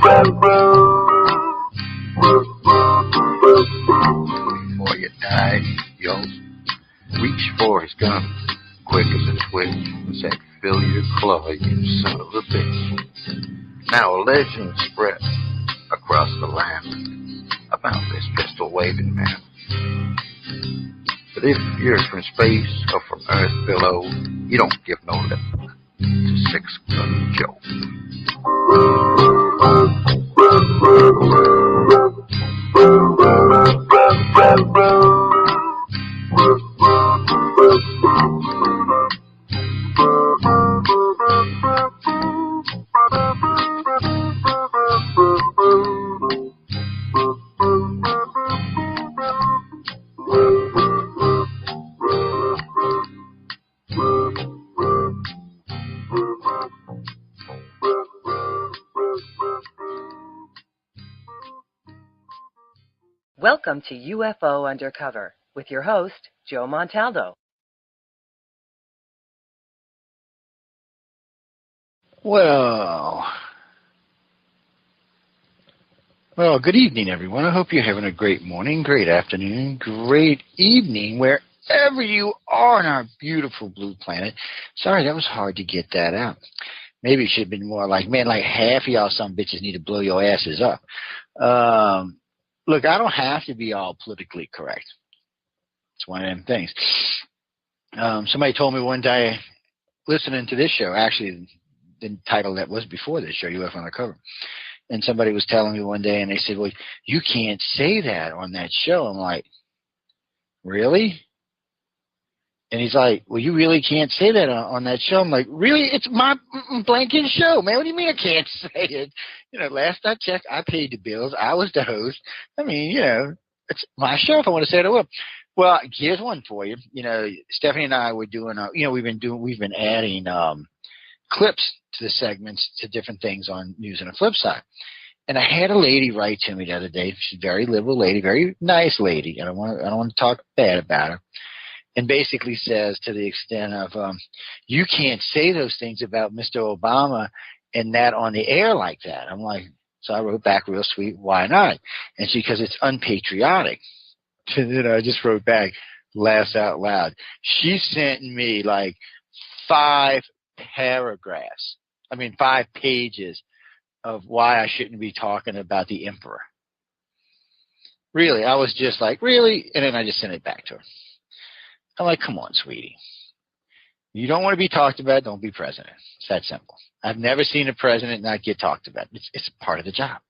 Before you die, yo, reach for his gun, quick as a twitch. Said, fill your claw, you son of a bitch. Now a legend spread across the land about this pistol-waving man. But if you're from space or from Earth below, you don't give no lip to Six-Gun Joe. Welcome to UFO Undercover with your host, Joe-Montaldo. Well, good evening, everyone. I hope you're having a great morning, great afternoon, great evening, wherever you are on our beautiful blue planet. Sorry, that was hard to get that out. Maybe it should have been more like, man, like half of y'all some bitches need to blow your asses up. Look, I don't have to be all politically correct. It's one of them things. Somebody told me one day, listening to this show, actually the title that was before this show, UFO Undercover, and somebody was telling me one day, and they said, well, you can't say that on that show. I'm like, really? And he's like, well, you really can't say that on that show. I'm like, really? It's my blanket show, man. What do you mean I can't say it? You know, last I checked, I paid the bills. I was the host. I mean, you know, it's my show. If I want to say it, I will. Well, here's one for you. You know, Stephanie and I were doing, we've been adding clips to the segments to different things on News and the Flip Side. And I had a lady write to me the other day. She's a very liberal lady, very nice lady. I don't want to talk bad about her. And basically says to the extent of, you can't say those things about Mr. Obama and that on the air like that. I'm like, so I wrote back real sweet, why not? And she, because it's unpatriotic. And then I just wrote back, laughs out loud. She sent me like 5 pages of why I shouldn't be talking about the emperor. Really, I was just like, really? And then I just sent it back to her. I'm like, come on, sweetie. You don't want to be talked about, don't be president. It's that simple. I've never seen a president not get talked about. It's part of the job.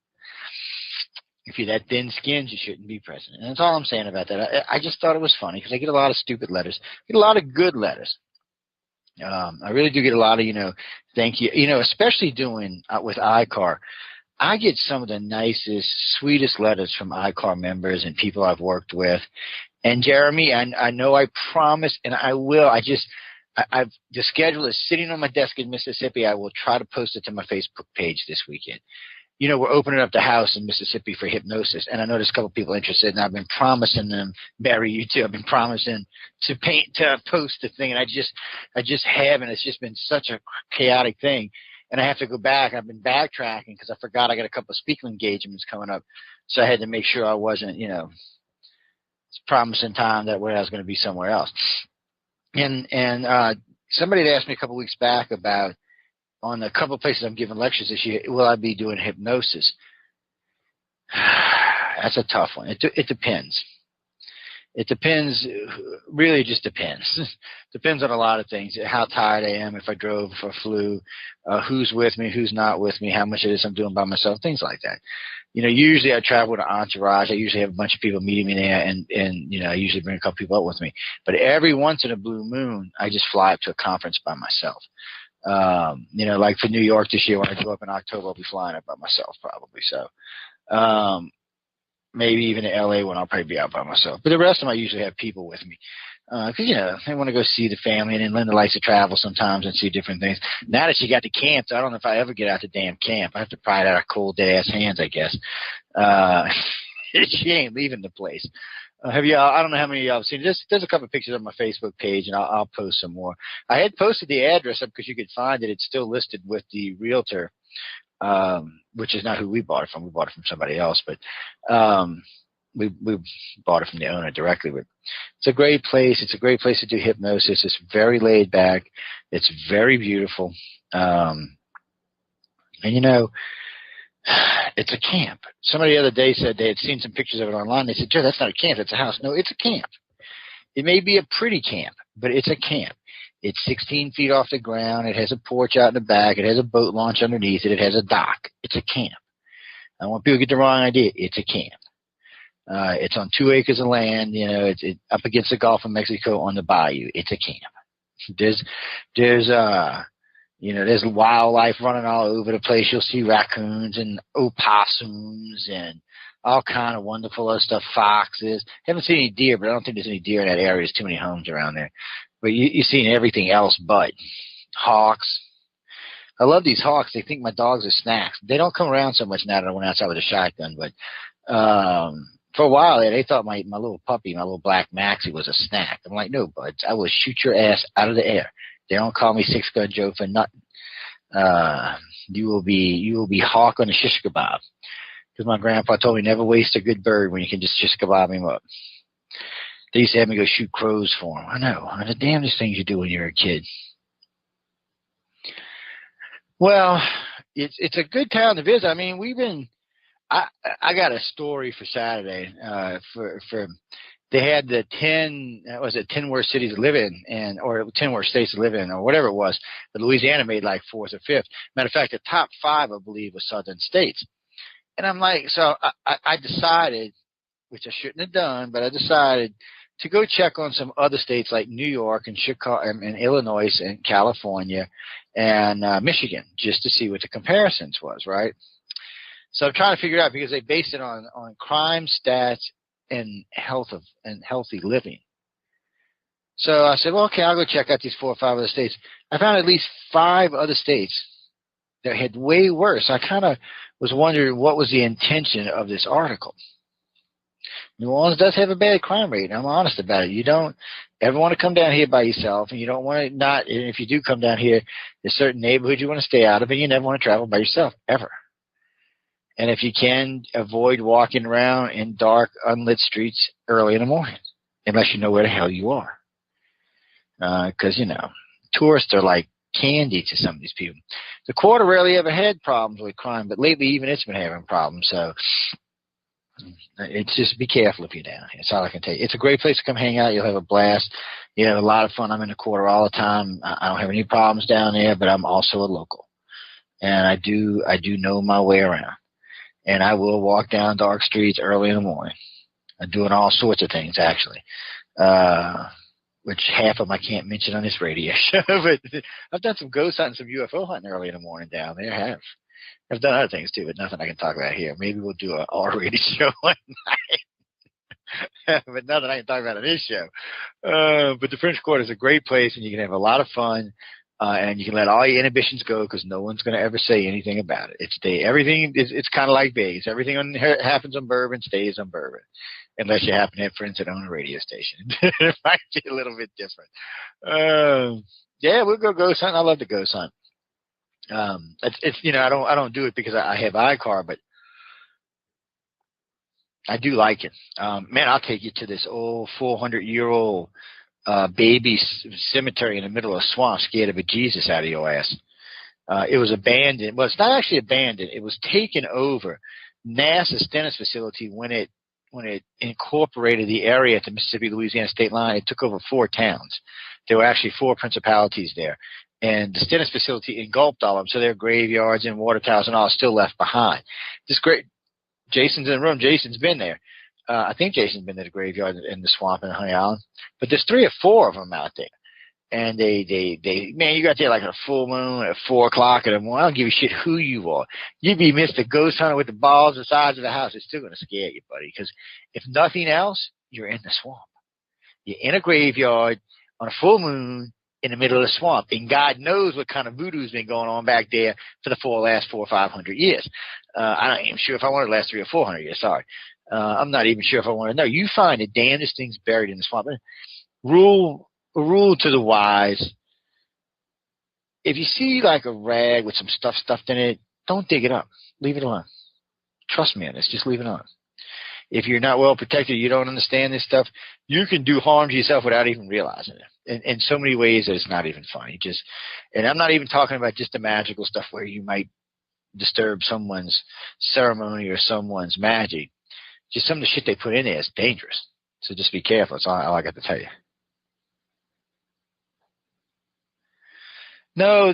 If you're that thin-skinned, you shouldn't be president. And that's all I'm saying about that. I just thought it was funny because I get a lot of stupid letters. I get a lot of good letters. I really do get a lot of, thank you. Especially doing with iCar. I get some of the nicest, sweetest letters from iCar members and people I've worked with. And Jeremy, I know I promise, and I will. The schedule is sitting on my desk in Mississippi. I will try to post it to my Facebook page this weekend. We're opening up the house in Mississippi for hypnosis, and I know there's a couple of people interested, and I've been promising them, Barry, you too. I've been promising to post the thing, and I just haven't. It's just been such a chaotic thing, and I have to go back. I've been backtracking because I forgot I got a couple of speaking engagements coming up, so I had to make sure I wasn't, promising time that way I was going to be somewhere else. And somebody had asked me a couple of weeks back about on a couple of places I'm giving lectures this year, will I be doing hypnosis? That's a tough one. It depends. It depends. Really, just depends. Depends on a lot of things. How tired I am, if I drove, if I flew, who's with me, who's not with me, how much it is I'm doing by myself, things like that. Usually I travel with an entourage. I usually have a bunch of people meeting me there, and I usually bring a couple people up with me. But every once in a blue moon, I just fly up to a conference by myself. Like for New York this year, when I go up in October, I'll be flying up by myself probably. So maybe even in LA when I'll probably be out by myself. But the rest of them, I usually have people with me. Because, I want to go see the family, and then Linda likes to travel sometimes and see different things. Now that she got to camp, I don't know if I ever get out to damn camp. I have to pry it out of cold, dead-ass hands, I guess. She ain't leaving the place. Have y'all? I don't know how many of y'all have seen it. There's a couple of pictures on my Facebook page, and I'll post some more. I had posted the address up because you could find it. It's still listed with the realtor which is not who we bought it from. We bought it from somebody else, but we bought it from the owner directly. But it's a great place. It's a great place to do hypnosis. It's very laid back. It's very beautiful. And, you know, it's a camp. Somebody the other day said they had seen some pictures of it online. They said, Joe, that's not a camp. That's a house. No, it's a camp. It may be a pretty camp, but it's a camp. It's 16 feet off the ground. It has a porch out in the back. It has a boat launch underneath it. It has a dock. It's a camp. I don't want people to get the wrong idea. It's a camp. It's on 2 acres of land. You know, it's up against the Gulf of Mexico on the bayou. It's a camp. There's wildlife running all over the place. You'll see raccoons and opossums and all kind of wonderful other stuff. Foxes. Haven't seen any deer, but I don't think there's any deer in that area. There's too many homes around there. But you've seen everything else but hawks. I love these hawks. They think my dogs are snacks. They don't come around so much now that I went outside with a shotgun, but for a while they thought my little puppy, my little black Maxie, was a snack. I'm like, no, buds, I will shoot your ass out of the air. They don't call me Six Gun Joe for nothing. You will be hawk on a shish kebab. Because my grandpa told me never waste a good bird when you can just shish kebab him up. They used to have me go shoot crows for them. I know. The damnedest things you do when you're a kid. Well, it's a good town to visit. I mean, I got a story for Saturday. They had the 10 worst cities to live in, or 10 worst states to live in, or whatever it was. But Louisiana made like 4th or 5th. Matter of fact, the top 5, I believe, was southern states. And I'm like, so I decided, which I shouldn't have done, but I decided to go check on some other states like New York and Chicago and Illinois and California and Michigan, just to see what the comparisons was, right? So I'm trying to figure it out because they based it on crime stats and healthy living. So I said, well, okay, I'll go check out these 4 or 5 other states. I found at least 5 other states that had way worse. I kind of was wondering what was the intention of this article. New Orleans does have a bad crime rate, and I'm honest about it. You don't ever want to come down here by yourself, and you don't want to not. And if you do come down here, there's certain neighborhoods you want to stay out of, and you never want to travel by yourself, ever. And if you can, avoid walking around in dark, unlit streets early in the morning, unless you know where the hell you are. Because, tourists are like candy to some of these people. The Quarter rarely ever had problems with crime, but lately even it's been having problems. So it's just be careful if you're down here. That's all I can tell you. It's a great place to come hang out. You'll have a blast. You have a lot of fun. I'm in the Quarter all the time. I don't have any problems down there, but I'm also a local. And I do know my way around. And I will walk down dark streets early in the morning. I'm doing all sorts of things, actually, which half of them I can't mention on this radio show. But I've done some ghost hunting, some UFO hunting early in the morning down there. I've done other things, too, but nothing I can talk about here. Maybe we'll do an R-rated show one night. But nothing I can talk about on this show. But the French Quarter is a great place, and you can have a lot of fun. And you can let all your inhibitions go because no one's going to ever say anything about it. It's kind of like Vegas. Everything happens on bourbon stays on bourbon, unless you happen to have friends that own a radio station. It might be a little bit different. Yeah, we'll go ghost hunt. I love to ghost hunt. I don't do it because I have iCar, but I do like it. Man, I'll take you to this old 400-year-old baby cemetery in the middle of a swamp, scared of a Jesus out of your ass. It was abandoned. Well, it's not actually abandoned. It was taken over. NASA's Stennis facility, when it incorporated the area at the Mississippi-Louisiana state line, it took over 4 towns. There were actually 4 principalities there. And the Stennis facility engulfed all of them, so their graveyards and water towers and all are still left behind. This great Jason's in the room. Jason's been there. I think Jason's been to the graveyard in the swamp in Honey Island. But there's 3 or 4 of them out there. And man, you got there like a full moon at 4 o'clock in the morning. I don't give a shit who you are. You be Mr. Ghost Hunter with the balls the size of the house. It's still going to scare you, buddy. Because if nothing else, you're in the swamp. You're in a graveyard on a full moon in the middle of the swamp. And God knows what kind of voodoo's been going on back there for the last 400 or 500 years. I'm not even sure if I want to last 300 or 400 years. Sorry. I'm not even sure if I want to know. You find the damnedest things buried in the swamp. Rule to the wise. If you see like a rag with some stuff stuffed in it, don't dig it up. Leave it alone. Trust me on this. Just leave it alone. If you're not well protected, you don't understand this stuff, you can do harm to yourself without even realizing it. In so many ways that it's not even funny. And I'm not even talking about just the magical stuff where you might disturb someone's ceremony or someone's magic. Just some of the shit they put in there is dangerous. So just be careful. That's all I got to tell you. No,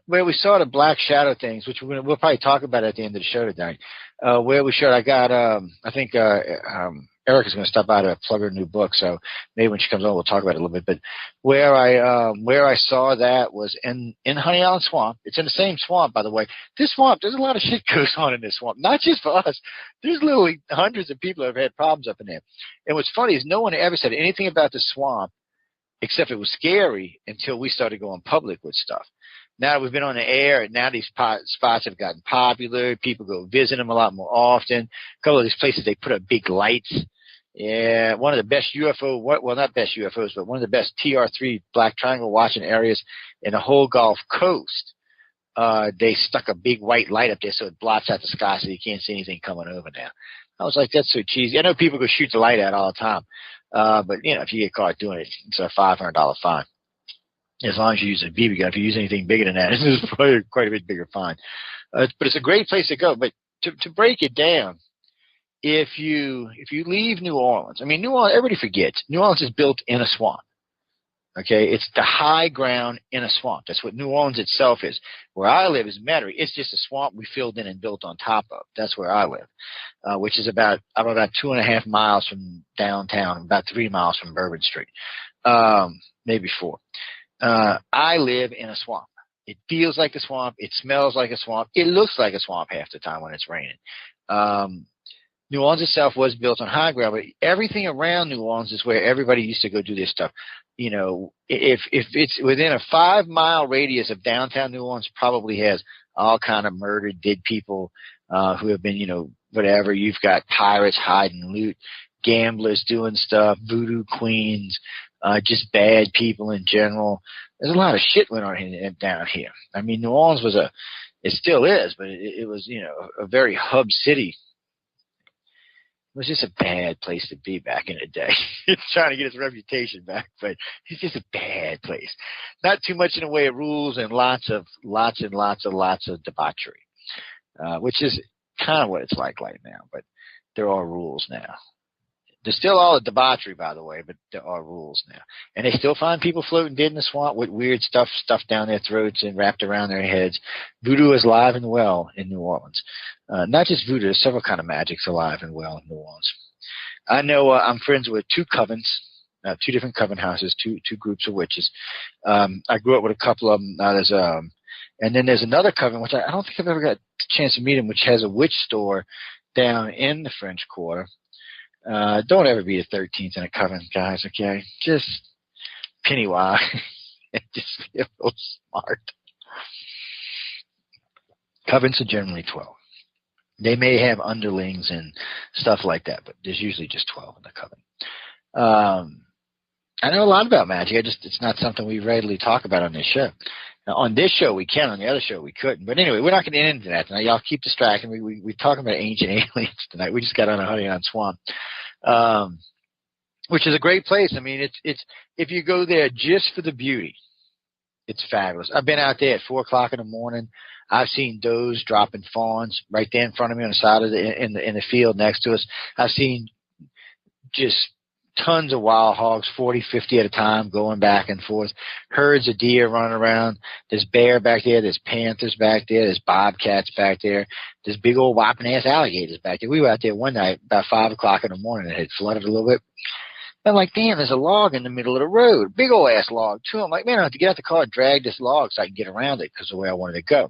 where we saw the black shadow things, which we'll probably talk about at the end of the show today. Where we showed, I think Erica's going to stop by to plug her new book, so maybe when she comes on, we'll talk about it a little bit. But where I saw that was in Honey Island Swamp. It's in the same swamp, by the way. This swamp, there's a lot of shit goes on in this swamp, not just for us. There's literally hundreds of people that have had problems up in there. And what's funny is no one ever said anything about the swamp, except it was scary until we started going public with stuff. Now that we've been on the air, and now these spots have gotten popular. People go visit them a lot more often. A couple of these places, they put up big lights. Yeah, one of the best UFO, well, not best UFOs, but one of the best TR3 Black Triangle watching areas in the whole Gulf Coast. They stuck a big white light up there so it blots out the sky so you can't see anything coming over now. I was like, that's so cheesy. I know people go shoot the light out all the time. But, if you get caught doing it, it's a $500 fine. As long as you use a BB gun. If you use anything bigger than that, it's probably quite a bit bigger fine. But it's a great place to go. But to break it down, if you leave New Orleans, New Orleans, everybody forgets, New Orleans is built in a swamp. Okay, it's the high ground in a swamp. That's what New Orleans itself is. Where I live is Metairie. It's just a swamp we filled in and built on top of. That's where I live, which is about 2.5 miles from downtown, about 3 miles from Bourbon Street, maybe 4. I live in a swamp. It feels like a swamp. It smells like a swamp. It looks like a swamp half the time when it's raining. New Orleans itself was built on high ground, but everything around New Orleans is where everybody used to go do this stuff. If it's within a 5-mile radius of downtown New Orleans, probably has all kind of murdered, dead people who have been, whatever. You've got pirates hiding loot, gamblers doing stuff, voodoo queens, just bad people in general. There's a lot of shit went on down here. New Orleans was it still is, but it was, a very hub city. It was just a bad place to be back in the day. It's trying to get its reputation back, but it's just a bad place. Not too much in the way of rules and lots of debauchery, which is kind of what it's like right now. But there are rules now. There's still all the debauchery, by the way, but there are rules now. And they still find people floating dead in the swamp with weird stuff stuffed down their throats and wrapped around their heads. Voodoo is alive and well in New Orleans. Not just voodoo, there's several kind of magics alive and well in New Orleans. I know I'm friends with 2 covens, 2 different coven houses, two groups of witches. I grew up with a couple of them. And then there's another coven, which I don't think I've ever got a chance to meet them, which has a witch store down in the French Quarter. Don't ever be the 13th in a coven, guys, okay? Just penny wise. Just be a little smart. Covens are generally 12. They may have underlings and stuff like that, but there's usually just 12 in the coven. I know a lot about magic. It's not something we readily talk about on this show. Now, on this show we can, on the other show we couldn't. But anyway, we're not going to get into that tonight. Y'all keep distracting. We're talking about ancient aliens tonight. We just got on a Honey Island Swamp, which is a great place. It's if you go there just for the beauty, it's fabulous. I've been out there at 4 o'clock in the morning. I've seen does dropping fawns right there in front of me on the side of in the field next to us. I've seen just tons of wild hogs, 40, 50 at a time, going back and forth. Herds of deer running around. There's bear back there. There's panthers back there. There's bobcats back there. There's big old whopping-ass alligators back there. We were out there one night about 5 o'clock in the morning. It had flooded a little bit. I'm like, damn, there's a log in the middle of the road. Big old-ass log, too. I'm like, man, I have to get out the car and drag this log so I can get around it because of the way I wanted to go.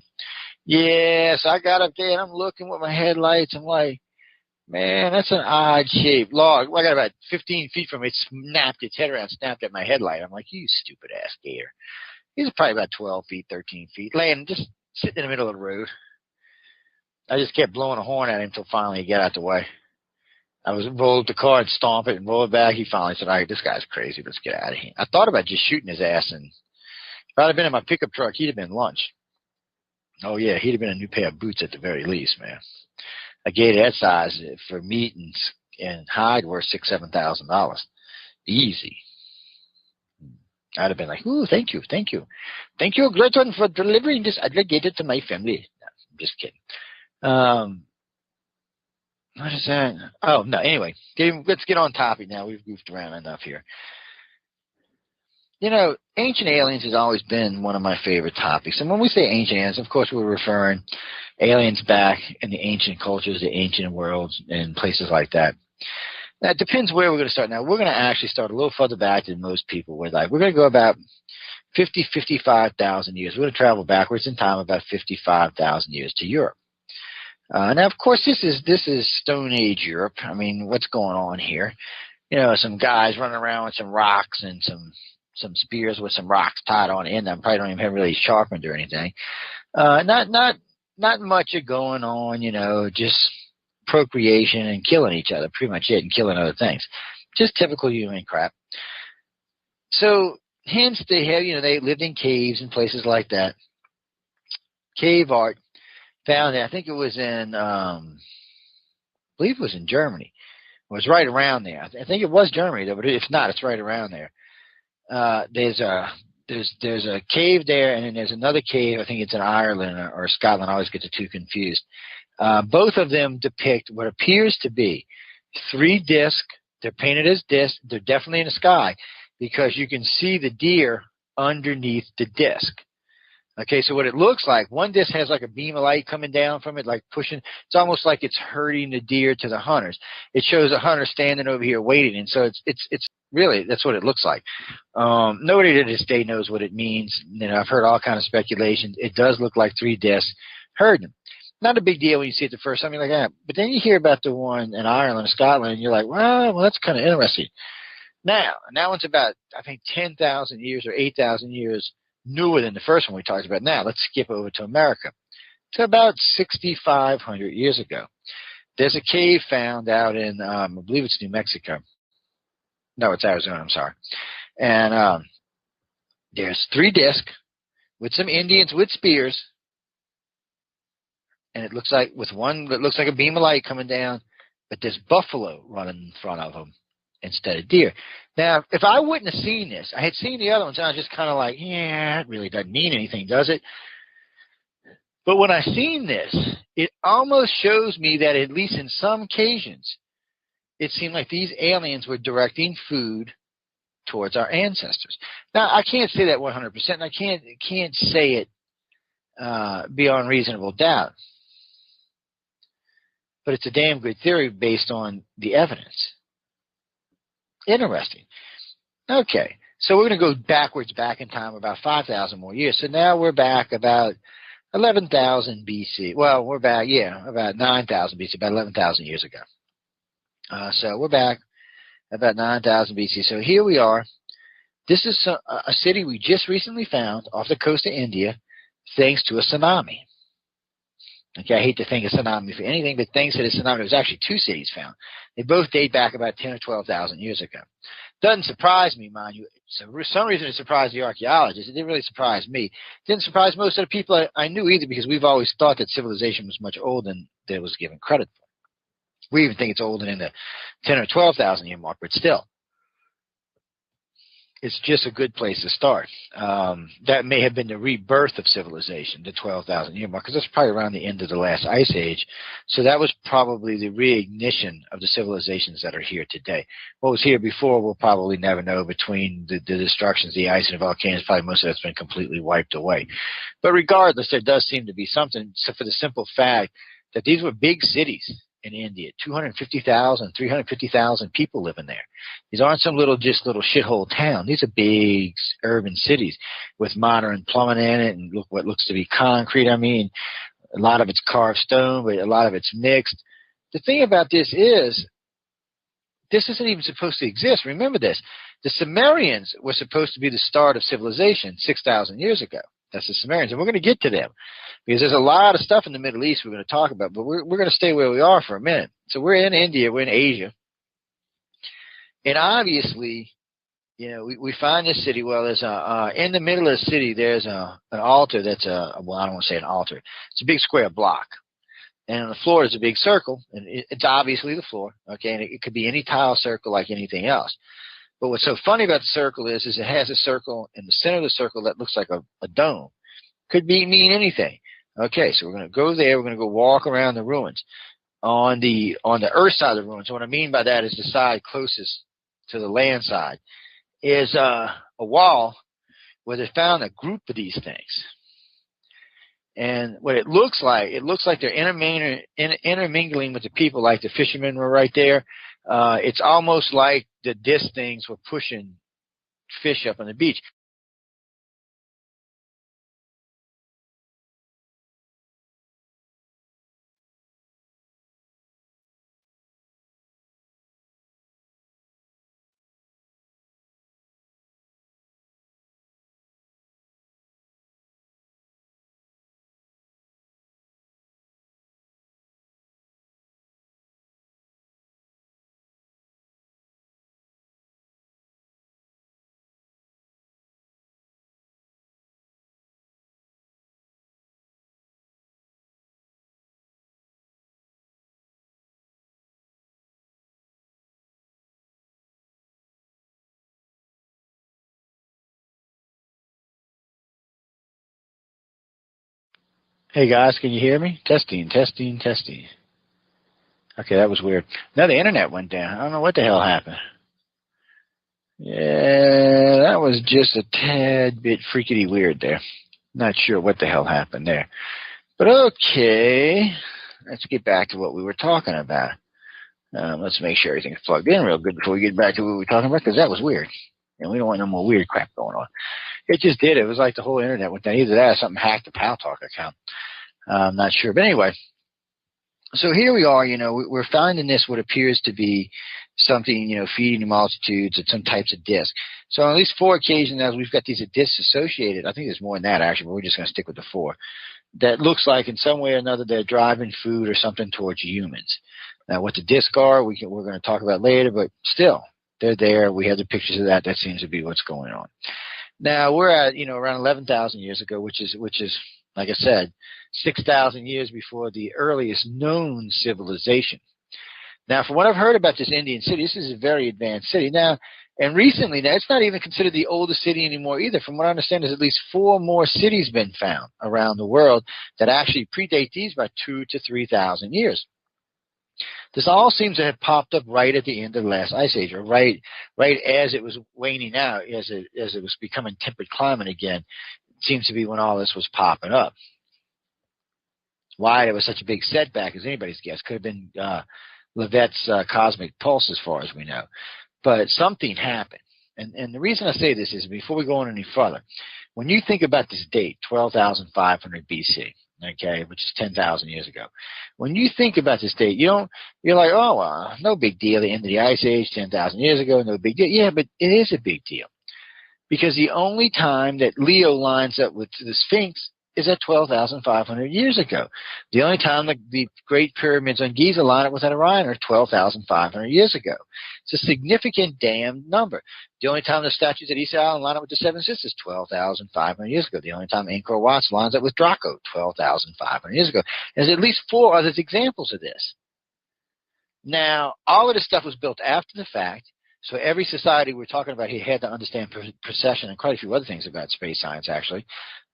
Yes, I got up there, and I'm looking with my headlights. I'm like, man, that's an odd-shaped log. I got about 15 feet from it. Snapped its head around, snapped at my headlight. I'm like, you stupid-ass gator. He's probably about 12 feet, 13 feet, laying, just sitting in the middle of the road. I just kept blowing a horn at him until finally he got out the way. I rolled the car and stomp it and roll it back. He finally said, all right, this guy's crazy. Let's get out of here. I thought about just shooting his ass, and if I'd have been in my pickup truck, he'd have been lunch. Oh, yeah, he'd have been a new pair of boots at the very least, man. A gator that size for meat and hide worth $6,000-7,000. Easy. I'd have been like, ooh, thank you. Thank you, Glutton, for delivering this alligator to my family. No, I'm just kidding. What is that? Oh, no, anyway, let's get on topic now. We've goofed around enough here. You know, ancient aliens has always been one of my favorite topics. And when we say ancient aliens, of course, we're referring aliens back in the ancient cultures, the ancient worlds, and places like that. Now, it depends where we're going to start. Now, we're going to actually start a little further back than most people would like. We're going to go about 55,000 years. We're going to travel backwards in time about 55,000 years to Europe. Now, of course, this is Stone Age Europe. I mean, what's going on here? You know, some guys running around with some rocks and some spears with some rocks tied on in them. Probably don't even have really sharpened or anything. Not much going on. You know, just procreation and killing each other. Pretty much it, and killing other things. Just typical human crap. So, hence they lived in caves and places like that. Cave art. Found it. I think it was in, I believe it was in Germany. It was right around there. I think it was Germany though, but if not, it's right around there. There's a cave there, and then there's another cave. I think it's in Ireland or Scotland. I always get the two confused. Both of them depict what appears to be 3 discs. They're painted as discs. They're definitely in the sky because you can see the deer underneath the disc. Okay, so what it looks like, one disc has like a beam of light coming down from it, like pushing. It's almost like it's herding the deer to the hunters. It shows a hunter standing over here waiting, and so it's really, that's what it looks like. Nobody to this day knows what it means. You know, I've heard all kinds of speculations. It does look like 3 discs herding. Not a big deal when you see it the first time. You're like, ah. But then you hear about the one in Ireland, Scotland, and you're like, well, that's kind of interesting. Now, and that one's about, I think, 10,000 years or 8,000 years newer than the first one we talked about. Now, let's skip over to America. To about 6,500 years ago. There's a cave found out in, I believe it's New Mexico. No, it's Arizona, I'm sorry. And there's 3 discs with some Indians with spears. And it looks like with one that looks like a beam of light coming down, but there's buffalo running in front of them instead of deer. Now, if I wouldn't have seen this, I had seen the other ones, and I was just kind of like, yeah, it really doesn't mean anything, does it? But when I seen this, it almost shows me that at least in some occasions, it seemed like these aliens were directing food towards our ancestors. Now, I can't say that 100%, and I can't say it beyond reasonable doubt. But it's a damn good theory based on the evidence. Interesting. Okay, so we're going to go backwards back in time about 5,000 more years. So now we're back about 11,000 BC. Well, we're back, about 9,000 BC, about 11,000 years ago. So we're back about 9,000 BC. So here we are. This is a city we just recently found off the coast of India thanks to a tsunami. Okay, I hate to think of tsunami for anything, but thanks to the tsunami, there was actually 2 cities found. They both date back about 10 or 12,000 years ago. Doesn't surprise me, mind you. So for some reason it surprised the archaeologists. It didn't really surprise me. It didn't surprise most of the people I knew either, because we've always thought that civilization was much older than it was given credit for. We even think it's older than the 10 or 12,000 year mark, but still. It's just a good place to start. That may have been the rebirth of civilization, the 12,000 year mark, because that's probably around the end of the last ice age. So that was probably the reignition of the civilizations that are here today. What was here before, we'll probably never know. Between the destructions, the ice and the volcanoes, probably most of that's been completely wiped away. But regardless, there does seem to be something, for the simple fact that these were big cities in India. 250,000, 350,000 people living there. These aren't some little shithole town. These are big urban cities with modern plumbing in it and what looks to be concrete. I mean, a lot of it's carved stone, but a lot of it's mixed. The thing about this is, this isn't even supposed to exist. Remember this. The Sumerians were supposed to be the start of civilization 6,000 years ago. That's the Sumerians. And we're going to get to them, because there's a lot of stuff in the Middle East we're going to talk about, but we're going to stay where we are for a minute. So we're in India, we're in Asia. And obviously, we find this city. Well, there's in the middle of the city, there's an altar that's well, I don't want to say an altar. It's a big square block. And on the floor is a big circle, and it's obviously the floor, okay? And it could be any tile circle like anything else. But what's so funny about the circle is it has a circle in the center of the circle that looks like a dome. Could mean anything. Okay, so we're going to go there. We're going to go walk around the ruins. On the earth side of the ruins, what I mean by that is the side closest to the land side, is a wall where they found a group of these things. And what it looks like they're intermingling with the people, like the fishermen were right there. It's almost like the disc things were pushing fish up on the beach. Hey guys, can you hear me? Testing. Okay, that was weird. Now the internet went down. I don't know what the hell happened. Yeah, that was just a tad bit freakity weird there. Not sure what the hell happened there. But okay, let's get back to what we were talking about. Let's make sure everything's plugged in real good before we get back to what we were talking about, because that was weird. And we don't want no more weird crap going on. It just did. It was like the whole internet went down. Either that or something hacked the Paltalk account. I'm not sure. But anyway, so here we are, we're finding this what appears to be something, feeding the multitudes at some types of discs. So on at least 4 occasions now, we've got these discs associated. I think there's more than that, actually, but we're just going to stick with the 4. That looks like in some way or another they're driving food or something towards humans. Now, what the discs are, we're going to talk about later, but still, they're there. We have the pictures of that. That seems to be what's going on. Now, we're at, around 11,000 years ago, which is, like I said, 6,000 years before the earliest known civilization. Now, from what I've heard about this Indian city, this is a very advanced city. Now, and recently, now it's not even considered the oldest city anymore either. From what I understand, there's at least 4 more cities been found around the world that actually predate these by 2,000 to 3,000 years. This all seems to have popped up right at the end of the last ice age, or right as it was waning out, as it was becoming temperate climate again. It seems to be when all this was popping up. Why there was such a big setback is anybody's guess. Could have been Levette's cosmic pulse, as far as we know. But something happened. And the reason I say this is, before we go on any further, when you think about this date, 12,500 BC, okay, which is 10,000 years ago, when you think about this date, you're like, oh, no big deal, the end of the ice age, 10,000 years ago, no big deal. Yeah, but it is a big deal. Because the only time that Leo lines up with the Sphinx is at 12,500 years ago. The only time the Great Pyramids on Giza line up with Orion are 12,500 years ago. It's a significant damn number. The only time the statues at Easter Island line up with the Seven Sisters, 12,500 years ago. The only time Angkor Wat lines up with Draco, 12,500 years ago. There's at least 4 other examples of this. Now, all of this stuff was built after the fact. So every society we're talking about here had to understand precession and quite a few other things about space science, actually,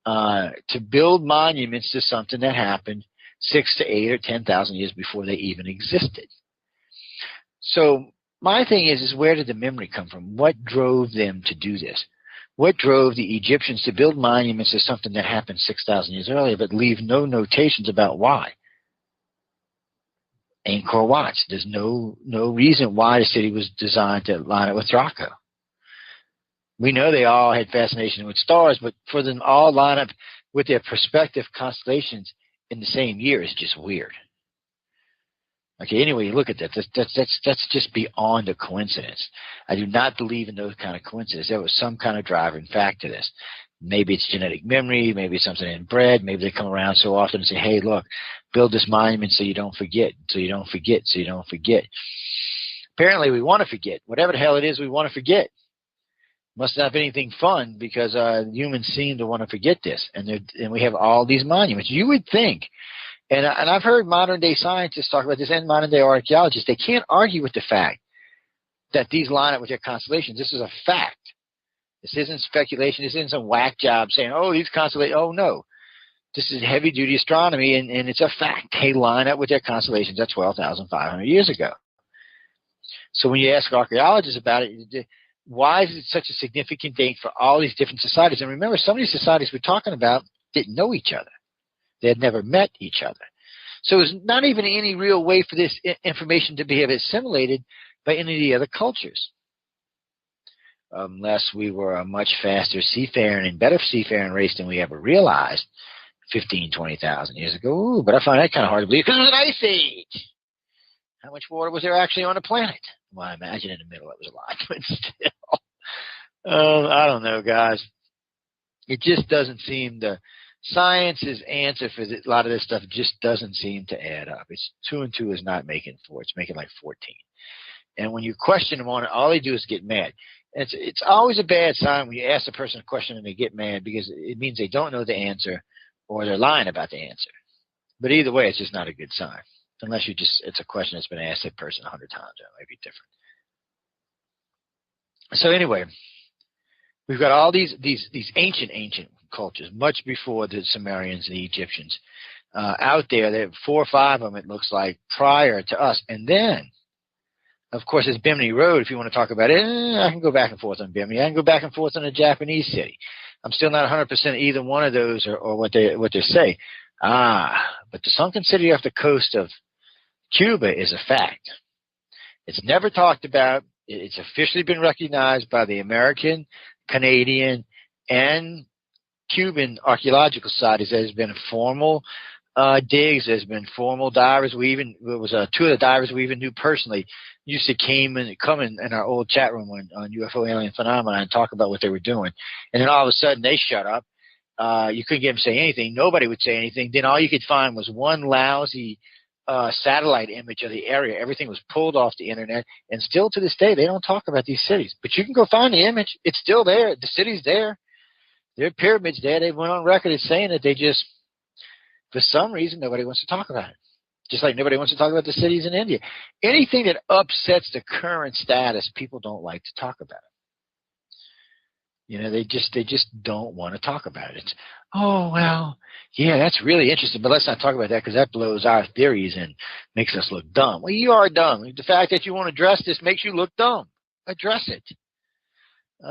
to build monuments to something that happened 6 to 8 or 10,000 years before they even existed. So my thing is where did the memory come from? What drove them to do this? What drove the Egyptians to build monuments to something that happened 6,000 years earlier, but leave no notations about why? Angkor Wat. There's no reason why the city was designed to line up with Draco. We know they all had fascination with stars, but for them all line up with their prospective constellations in the same year is just weird. Okay, anyway, look at that. That's just beyond a coincidence. I do not believe in those kind of coincidences. There was some kind of driving factor to this. Maybe it's genetic memory, maybe it's something inbred, maybe they come around so often and say, hey, look, build this monument so you don't forget, so you don't forget, so you don't forget. Apparently we want to forget. Whatever the hell it is we want to forget. Must not be anything fun because humans seem to want to forget this. And we have all these monuments. You would think, and I've heard modern-day scientists talk about this and modern-day archaeologists, they can't argue with the fact that these line up with their constellations. This is a fact. This isn't speculation. This isn't some whack job saying, oh, these constellations. Oh, no. This is heavy-duty astronomy, and it's a fact. They line up with their constellations at 12,500 years ago. So when you ask archaeologists about it, why is it such a significant date for all these different societies? And remember, some of these societies we're talking about didn't know each other. They had never met each other. So there's not even any real way for this information to be assimilated by any of the other cultures. Unless we were a much faster seafaring and better seafaring race than we ever realized 15, 20,000 years ago. Ooh, but I find that kind of hard to believe because it was an ice age. How much water was there actually on the planet? Well, I imagine in the middle it was a lot, but still. I don't know, guys. It just doesn't seem to. Science's answer for a lot of this stuff just doesn't seem to add up. It's 2 and 2 is not making 4. It's making like 14. And when you question them on it, all they do is get mad. It's always a bad sign when you ask a person a question and they get mad because it means they don't know the answer or they're lying about the answer. But either way, it's just not a good sign. Unless it's a question that's been asked that person 100 times. It might be different. So anyway, we've got all these ancient cultures, much before the Sumerians and the Egyptians, out there. There are 4 or 5 of them, it looks like, prior to us. And then, of course, there's Bimini Road. If you want to talk about it, I can go back and forth on Bimini. I can go back and forth on a Japanese city. I'm still not 100% either one of those or what they say. But the sunken city off the coast of Cuba is a fact. It's never talked about. It's officially been recognized by the American, Canadian, and Cuban archaeological societies. There's been formal digs. There's been formal divers. There was 2 of the divers we even knew personally used to come in our old chat room on UFO alien phenomena and talk about what they were doing. And then all of a sudden they shut up. You couldn't get them to say anything. Nobody would say anything. Then all you could find was one lousy satellite image of the area. Everything was pulled off the internet. And still to this day, they don't talk about these cities. But you can go find the image. It's still there. The city's there. There are pyramids there. They went on record as saying that they just, for some reason, nobody wants to talk about it. Just like nobody wants to talk about the cities in India. Anything that upsets the current status, people don't like to talk about it. You know, they just don't want to talk about it. It's, oh, well, yeah, that's really interesting, but let's not talk about that because that blows our theories and makes us look dumb. Well, you are dumb. The fact that you won't address this makes you look dumb. Address it.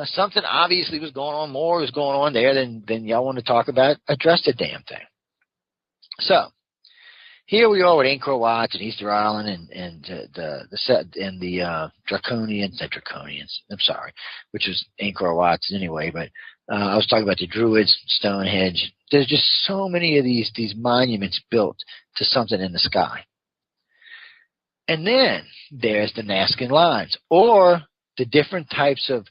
Something obviously was going on, more was going on there than y'all want to talk about. Address the damn thing. So, here we are with Angkor Wat and Easter Island and the Draconians, I'm sorry, which was Angkor Wat's anyway, but I was talking about the Druids, Stonehenge. There's just so many of these monuments built to something in the sky. And then there's the Nazcan lines, or the different types of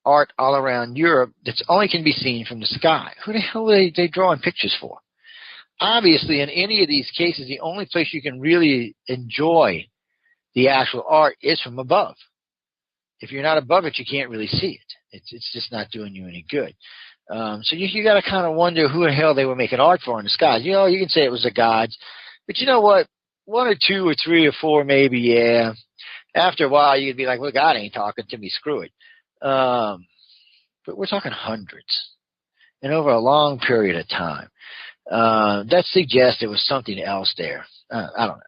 art all around Europe that only can be seen from the sky. Who the hell are they drawing pictures for? Obviously, in any of these cases, the only place you can really enjoy the actual art is from above. If you're not above it, you can't really see it. It's just not doing you any good. So you got to kind of wonder who the hell they were making art for in the skies. You know, you can say it was the gods, but you know what? 1 or 2 or 3 or 4 maybe, yeah. After a while, you'd be like, well, God ain't talking to me, screw it. But we're talking hundreds and over a long period of time. That suggests there was something else there. I don't know.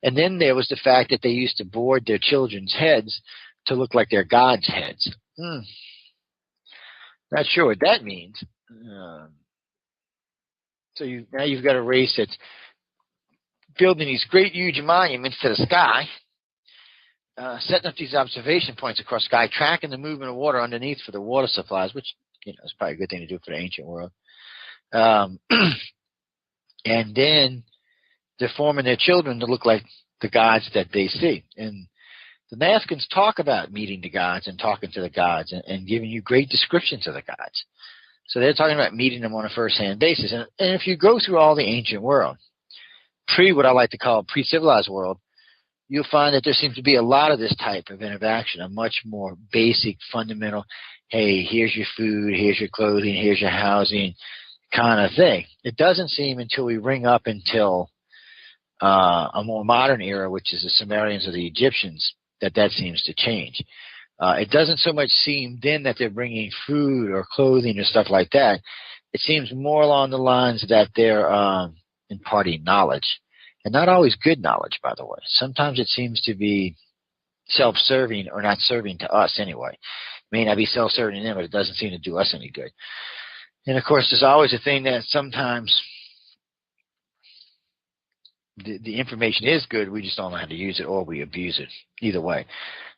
And then there was the fact that they used to board their children's heads to look like their gods' heads. Not sure what that means. So now you've got a race that's building these great, huge monuments to the sky, setting up these observation points across the sky, tracking the movement of water underneath for the water supplies, which is probably a good thing to do for the ancient world. And then they're forming their children to look like the gods that they see. And the Nazcans talk about meeting the gods and talking to the gods and giving you great descriptions of the gods. So they're talking about meeting them on a first-hand basis. And if you go through all the ancient world, what I like to call pre-civilized world, you'll find that there seems to be a lot of this type of interaction, a much more basic, fundamental, hey, here's your food, here's your clothing, here's your housing kind of thing. It doesn't seem until we ring up until a more modern era, which is the Sumerians or the Egyptians, that seems to change. It doesn't so much seem then that they're bringing food or clothing or stuff like that. It seems more along the lines that they're imparting knowledge, and not always good knowledge, by the way. Sometimes it seems to be self-serving or not serving to us anyway. It may not be self-serving to them, but it doesn't seem to do us any good. And, of course, there's always a thing that sometimes the information is good. We just don't know how to use it, or we abuse it. Either way.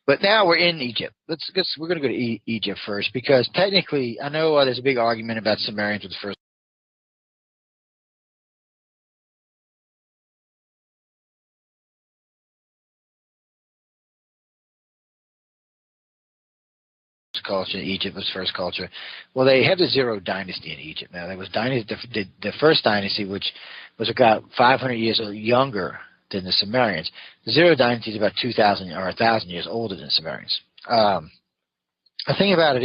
But now we're in Egypt. We're going to go to Egypt first, because technically, I know there's a big argument about Sumerians with the first culture. Egypt was first culture. Well, they have the Zero dynasty in Egypt. Now, there was the first dynasty, which was about 500 years younger than the Sumerians. The Zero dynasty is about 2,000 or 1,000 years older than the Sumerians. The thing about it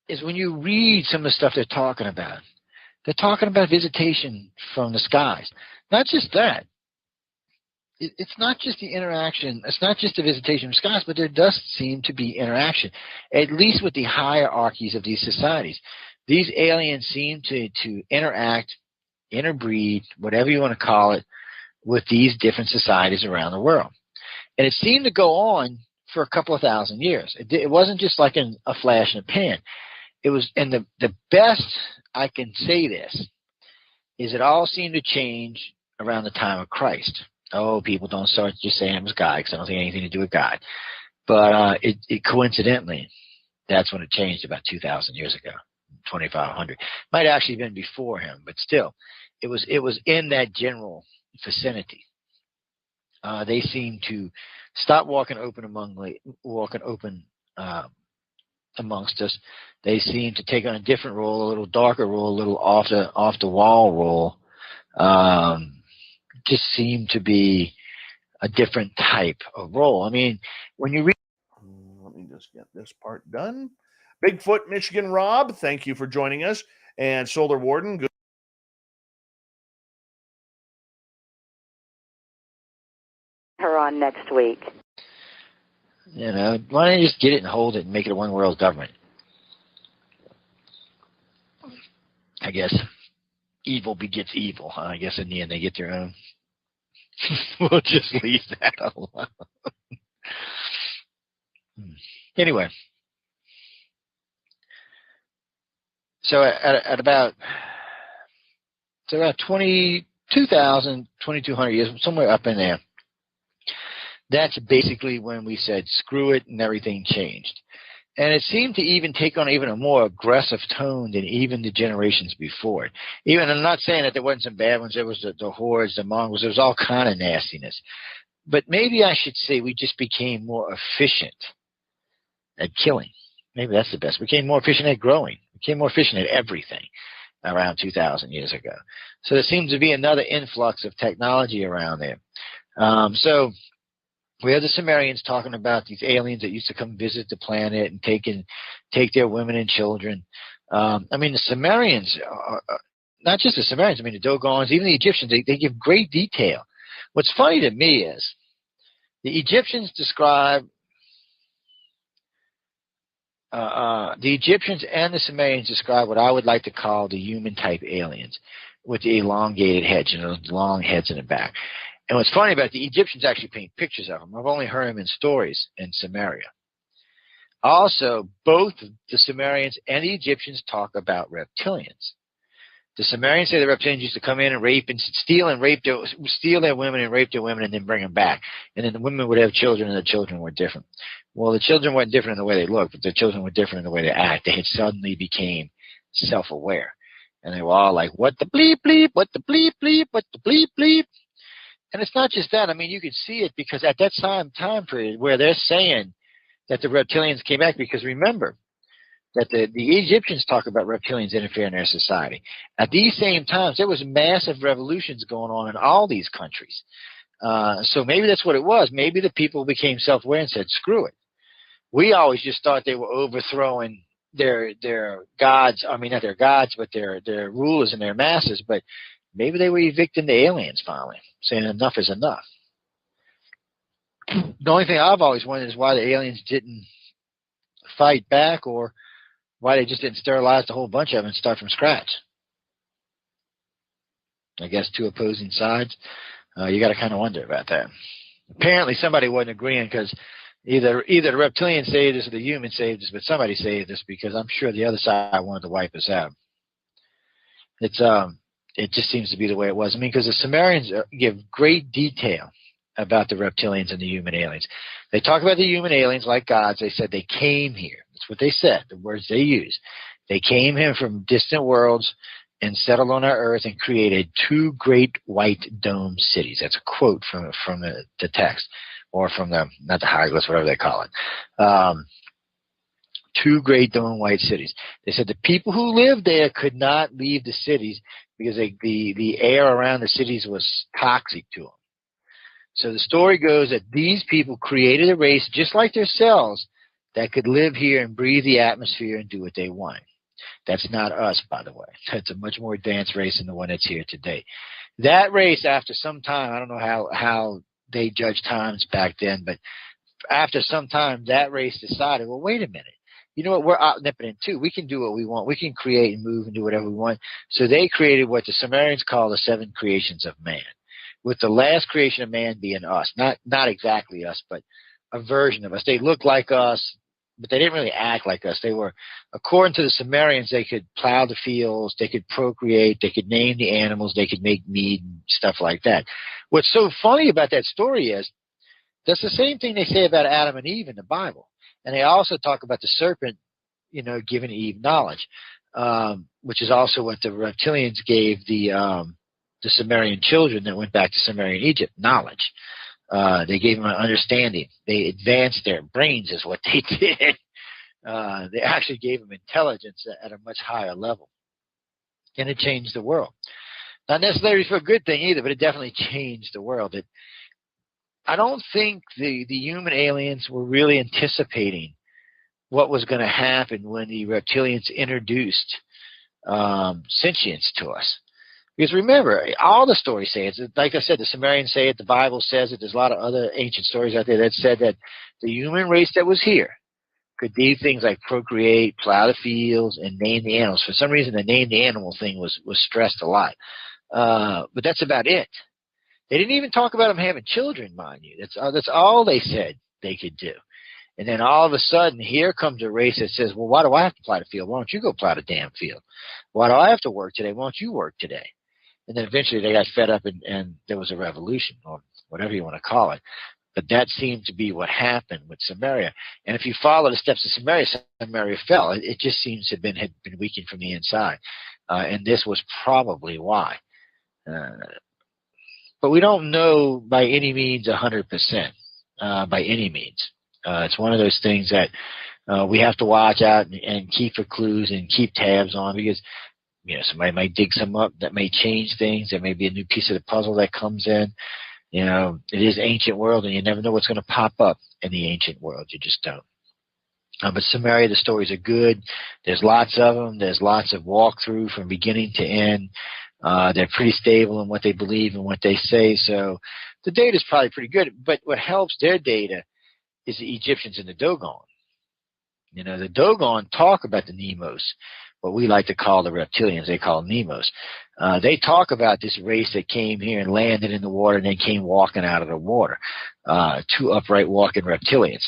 is when you read some of the stuff they're talking about visitation from the skies. Not just that. It's not just the interaction. It's not just the visitation from skies, but there does seem to be interaction, at least with the hierarchies of these societies. These aliens seem to interact, interbreed, whatever you want to call it, with these different societies around the world. And it seemed to go on for a couple of thousand years. It wasn't just like in a flash in a pan. It was, and the best I can say this is it all seemed to change around the time of Christ. Oh, people don't start just saying it was God, because I don't think anything to do with God. But it coincidentally, that's when it changed about 2,000 years ago, 2,500. Might have actually been before him, but still, it was in that general vicinity. They seem to stop walking open amongst us. They seem to take on a different role, a little darker role, a little off the wall role. Just seem to be a different type of role. I mean, when you read... Let me just get this part done. Bigfoot, Michigan Rob, thank you for joining us. And Solar Warden, good. Her on next week. You know, why don't you just get it and hold it and make it a one world government? I guess evil begets evil, huh? I guess in the end they get their own. We'll just leave that alone. Anyway, so at about 2,200 years, somewhere up in there, that's basically when we said screw it and everything changed. And it seemed to even take on even a more aggressive tone than even the generations before it. Even, I'm not saying that there wasn't some bad ones. There was the hordes, the Mongols. There was all kind of nastiness. But maybe I should say we just became more efficient at killing. Maybe that's the best. We became more efficient at growing. We became more efficient at everything around 2,000 years ago. So there seems to be another influx of technology around there. So we have the Sumerians talking about these aliens that used to come visit the planet and take their women and children. I mean, the Sumerians, not just the Sumerians, I mean, the Dogons, even the Egyptians, they give great detail. What's funny to me is the Egyptians describe, the Egyptians and the Sumerians describe what I would like to call the human-type aliens with the elongated heads, long heads in the back. And what's funny about it, the Egyptians actually paint pictures of them. I've only heard them in stories in Sumeria. Also, both the Sumerians and the Egyptians talk about reptilians. The Sumerians say the reptilians used to come in and rape and steal their women and rape their women and then bring them back. And then the women would have children and the children were different. Well, the children weren't different in the way they looked, but the children were different in the way they act. They had suddenly became self-aware. And they were all like, what the bleep bleep, what the bleep bleep, what the bleep bleep. And it's not just that. I mean, you can see it because at that time period where they're saying that the reptilians came back, because remember, that the Egyptians talk about reptilians interfering in their society. At these same times, there was massive revolutions going on in all these countries. So maybe that's what it was. Maybe the people became self-aware and said, screw it. We always just thought they were overthrowing their gods. I mean, not their gods, but their rulers and their masters. But maybe they were evicting the aliens finally, saying enough is enough. The only thing I've always wondered is why the aliens didn't fight back, or why they just didn't sterilize the whole bunch of them and start from scratch. I guess two opposing sides. You got to kind of wonder about that. Apparently somebody wasn't agreeing, because either the reptilians saved us or the humans saved us, but somebody saved us, because I'm sure the other side wanted to wipe us out. It just seems to be the way it was. I mean, because the Sumerians give great detail about the reptilians and the human aliens. They talk about the human aliens like gods. They said they came here. That's what they said, the words they used. They came here from distant worlds and settled on our earth and created two great white dome cities. That's a quote from the text, or from not the hieroglyphs, whatever they call it. Two great dome white cities. They said the people who lived there could not leave the cities because the air around the cities was toxic to them. So the story goes that these people created a race just like themselves that could live here and breathe the atmosphere and do what they want. That's not us, by the way. That's a much more advanced race than the one that's here today. That race, after some time, I don't know how they judged times back then, but after some time, that race decided, well, wait a minute. You know what? We're omnipotent too. We can do what we want. We can create and move and do whatever we want. So they created what the Sumerians call the 7 creations of man, with the last creation of man being us. Not exactly us, but a version of us. They looked like us, but they didn't really act like us. They were, according to the Sumerians, they could plow the fields, they could procreate, they could name the animals, they could make meat and stuff like that. What's so funny about that story is that's the same thing they say about Adam and Eve in the Bible. And they also talk about the serpent, giving Eve knowledge, which is also what the reptilians gave the Sumerian children that went back to Sumerian Egypt, knowledge. They gave them an understanding. They advanced their brains is what they did. They actually gave them intelligence at a much higher level. And it changed the world. Not necessarily for a good thing either, but it definitely changed the world. I don't think the human aliens were really anticipating what was going to happen when the reptilians introduced sentience to us. Because remember, all the stories say it. Like I said, the Sumerians say it, the Bible says it. There's a lot of other ancient stories out there that said that the human race that was here could do things like procreate, plow the fields, and name the animals. For some reason, the name the animal thing was stressed a lot. But that's about it. They didn't even talk about them having children, mind you. That's all they said they could do. And then all of a sudden, here comes a race that says, well, why do I have to plow the field? Why don't you go plow the damn field? Why do I have to work today? Why don't you work today? And then eventually they got fed up and there was a revolution, or whatever you want to call it. But that seemed to be what happened with Samaria. And if you follow the steps of Samaria fell. It just seems to had been weakened from the inside. And this was probably why. But we don't know by any means 100%, by any means. It's one of those things that we have to watch out and keep for clues and keep tabs on, because somebody might dig some up that may change things. There may be a new piece of the puzzle that comes in. It is ancient world, and you never know what's going to pop up in the ancient world. You just don't. But Samaria, the stories are good. There's lots of them. There's lots of walkthrough from beginning to end. They're pretty stable in what they believe and what they say. So the data is probably pretty good. But what helps their data is the Egyptians and the Dogon. The Dogon talk about the Nemos, what we like to call the reptilians. They call Nemos. They talk about this race that came here and landed in the water and then came walking out of the water. 2 upright walking reptilians.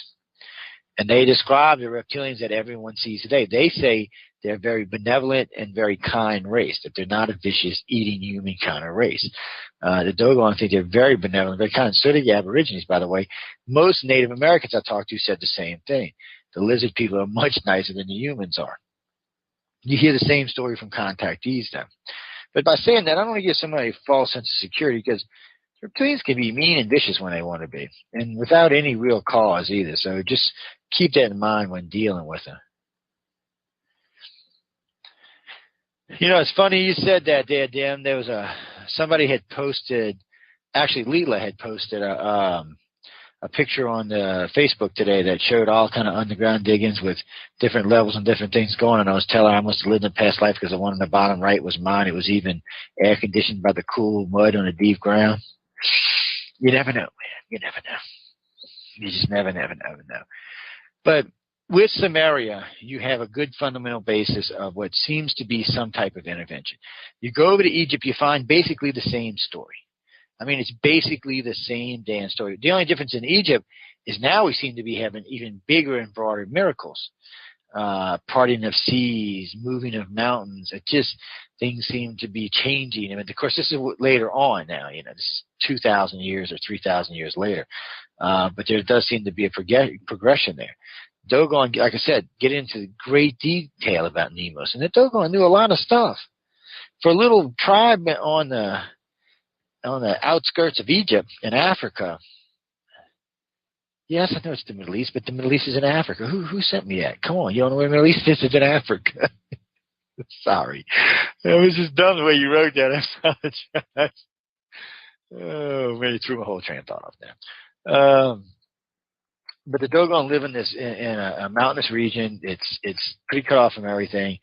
And they describe the reptilians that everyone sees today. They say they're a very benevolent and very kind race, that they're not a vicious, eating human kind of race. The Dogon think they're very benevolent, very kind. So do the Aborigines, by the way. Most Native Americans I talked to said the same thing. The lizard people are much nicer than the humans are. You hear the same story from contactees now. But by saying that, I don't want to give somebody a false sense of security, because reptilians can be mean and vicious when they want to be, and without any real cause either. So just keep that in mind when dealing with them. You know, it's funny you said that there, Dan. There was somebody had posted, actually Leela had posted a picture on the Facebook today that showed all kind of underground diggings with different levels and different things going. And I was telling her I must have lived in a past life because the one on the bottom right was mine. It was even air conditioned by the cool mud on the deep ground. You never know, man. You never know. You just never know. But with Samaria, you have a good fundamental basis of what seems to be some type of intervention. You go over to Egypt, you find basically the same story. I mean, it's basically the same damn story. The only difference in Egypt is now we seem to be having even bigger and broader miracles. Parting of seas, moving of mountains. It just, things seem to be changing. I mean, of course, this is later on now. You know, this is 2,000 years or 3,000 years later. But there does seem to be a progression there. Dogon, like I said, get into great detail about Nemos. And the Dogon knew a lot of stuff. For a little tribe on the outskirts of Egypt in Africa. Yes, I know it's the Middle East, but the Middle East is in Africa. Who sent me that? Come on, you don't know where the Middle East is? It's in Africa. Sorry. It was just dumb the way you wrote that. I apologize. Oh, man, you threw my whole train of thought off there. But the Dogon live in a mountainous region. It's pretty cut off from everything.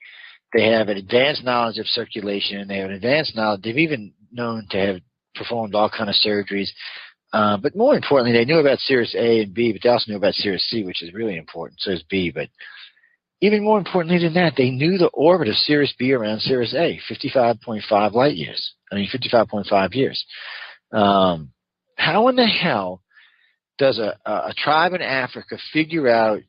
They have an advanced knowledge of circulation. They have an advanced knowledge. They've even known to have performed all kind of surgeries. But more importantly, they knew about Sirius A and B, but they also knew about Sirius C, which is really important. So is B. But even more importantly than that, they knew the orbit of Sirius B around Sirius A, 55.5 light years. 55.5 years. How in the hell does a tribe in Africa figure out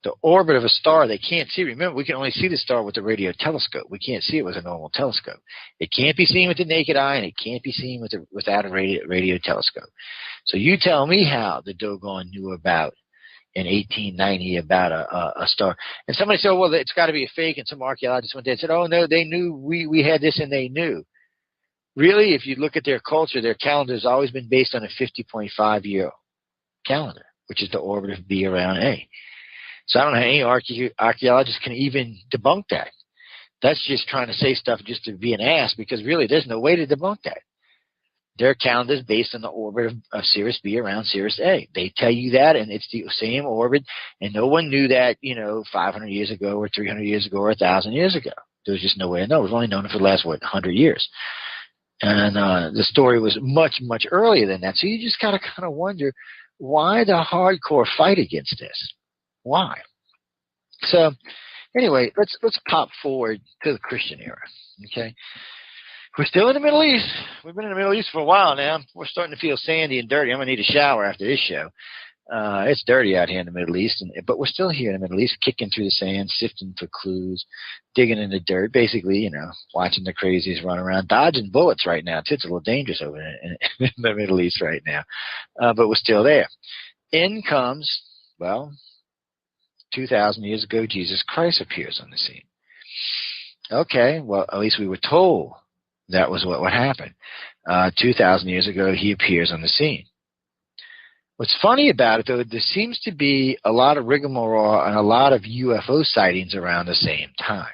the orbit of a star they can't see? Remember, we can only see the star with a radio telescope. We can't see it with a normal telescope. It can't be seen with the naked eye, and it can't be seen without a radio telescope. So you tell me how the Dogon knew about in 1890 about a star. And somebody said, well, it's got to be a fake, and some archaeologists went there and said, oh, no, they knew we had this, and they knew. Really, if you look at their culture, their calendar has always been based on a 50.5-year calendar, which is the orbit of B around A. So I don't know how any archaeologists can even debunk that. That's just trying to say stuff just to be an ass, because really there's no way to debunk that. Their calendar is based on the orbit of Sirius B around Sirius A. They tell you that, and it's the same orbit, and no one knew that, 500 years ago or 300 years ago or 1,000 years ago. There was just no way to know. We've only known it for the last, 100 years. And the story was much, much earlier than that. So you just gotta kind of wonder, why the hardcore fight against this? Why? So anyway, let's pop forward to the Christian era. Okay, we're still in the Middle East. We've been in the Middle East for a while now. We're starting to feel sandy and dirty. I'm gonna need a shower after this show. It's dirty out here in the Middle East, but we're still here in the Middle East, kicking through the sand, sifting for clues, digging in the dirt, basically, watching the crazies run around, dodging bullets right now. It's a little dangerous over in the Middle East right now, but we're still there. In comes, 2,000 years ago, Jesus Christ appears on the scene. Okay, well, at least we were told that was what would happen. 2,000 years ago, he appears on the scene. What's funny about it, though, there seems to be a lot of rigmarole and a lot of UFO sightings around the same time.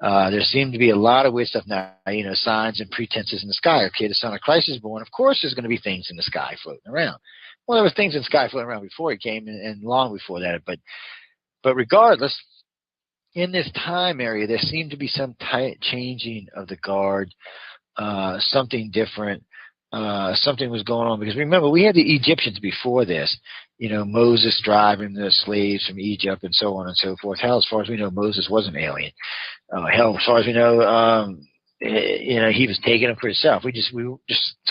There seem to be a lot of weird stuff now, signs and pretenses in the sky. Okay, the Son of Christ is born. Of course there's going to be things in the sky floating around. Well, there were things in the sky floating around before he came and long before that. But regardless, in this time area, there seemed to be some changing of the guard, something different. Something was going on, because remember, we had the Egyptians before this, Moses driving the slaves from Egypt and so on and so forth. Hell, as far as we know, Moses was an alien. Hell, as far as we know, he was taking them for himself. We just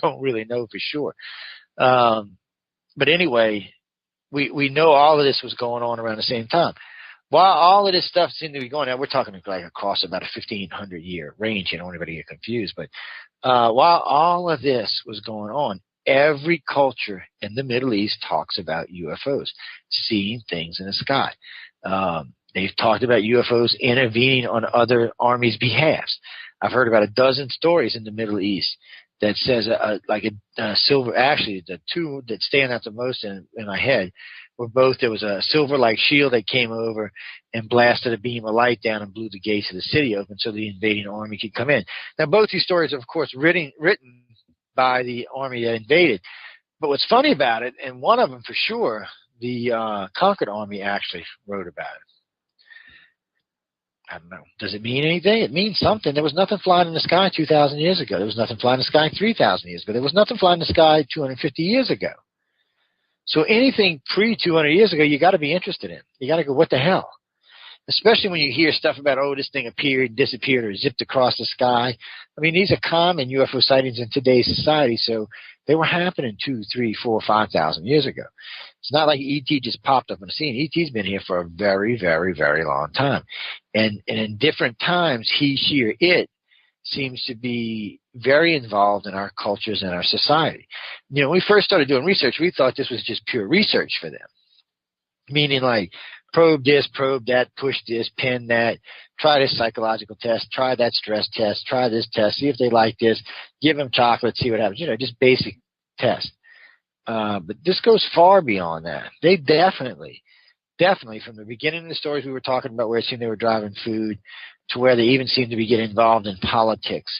don't really know for sure. But anyway, we know all of this was going on around the same time. While all of this stuff seemed to be going on, we're talking like across about a 1,500-year range. I don't want anybody to get confused, but while all of this was going on, every culture in the Middle East talks about UFOs, seeing things in the sky. They've talked about UFOs intervening on other armies' behalves. I've heard about a dozen stories in the Middle East that says silver. Actually, the two that stand out the most in my head or both. There was a silver-like shield that came over and blasted a beam of light down and blew the gates of the city open so the invading army could come in. Now, both these stories are, of course, written by the army that invaded. But what's funny about it, and one of them for sure, the conquered army actually wrote about it. I don't know. Does it mean anything? It means something. There was nothing flying in the sky 2,000 years ago. There was nothing flying in the sky 3,000 years ago. There was nothing flying in the sky 250 years ago. So anything pre-200 years ago, you got to be interested in. You got to go, what the hell? Especially when you hear stuff about, oh, this thing appeared, disappeared, or zipped across the sky. I mean, these are common UFO sightings in today's society, so they were happening 2, 3, 4, 5,000 years ago. It's not like ET just popped up on the scene. ET's been here for a very, very, very long time. And in different times, he, she, or it seems to be very involved in our cultures and our society. You know, when we first started doing research, we thought this was just pure research for them. Meaning like, probe this, probe that, push this, pin that, try this psychological test, try that stress test, try this test, see if they like this, give them chocolate, see what happens. You know, just basic test. But this goes far beyond that. They definitely, from the beginning of the stories we were talking about, where it seemed they were driving food, to where they even seemed to be getting involved in politics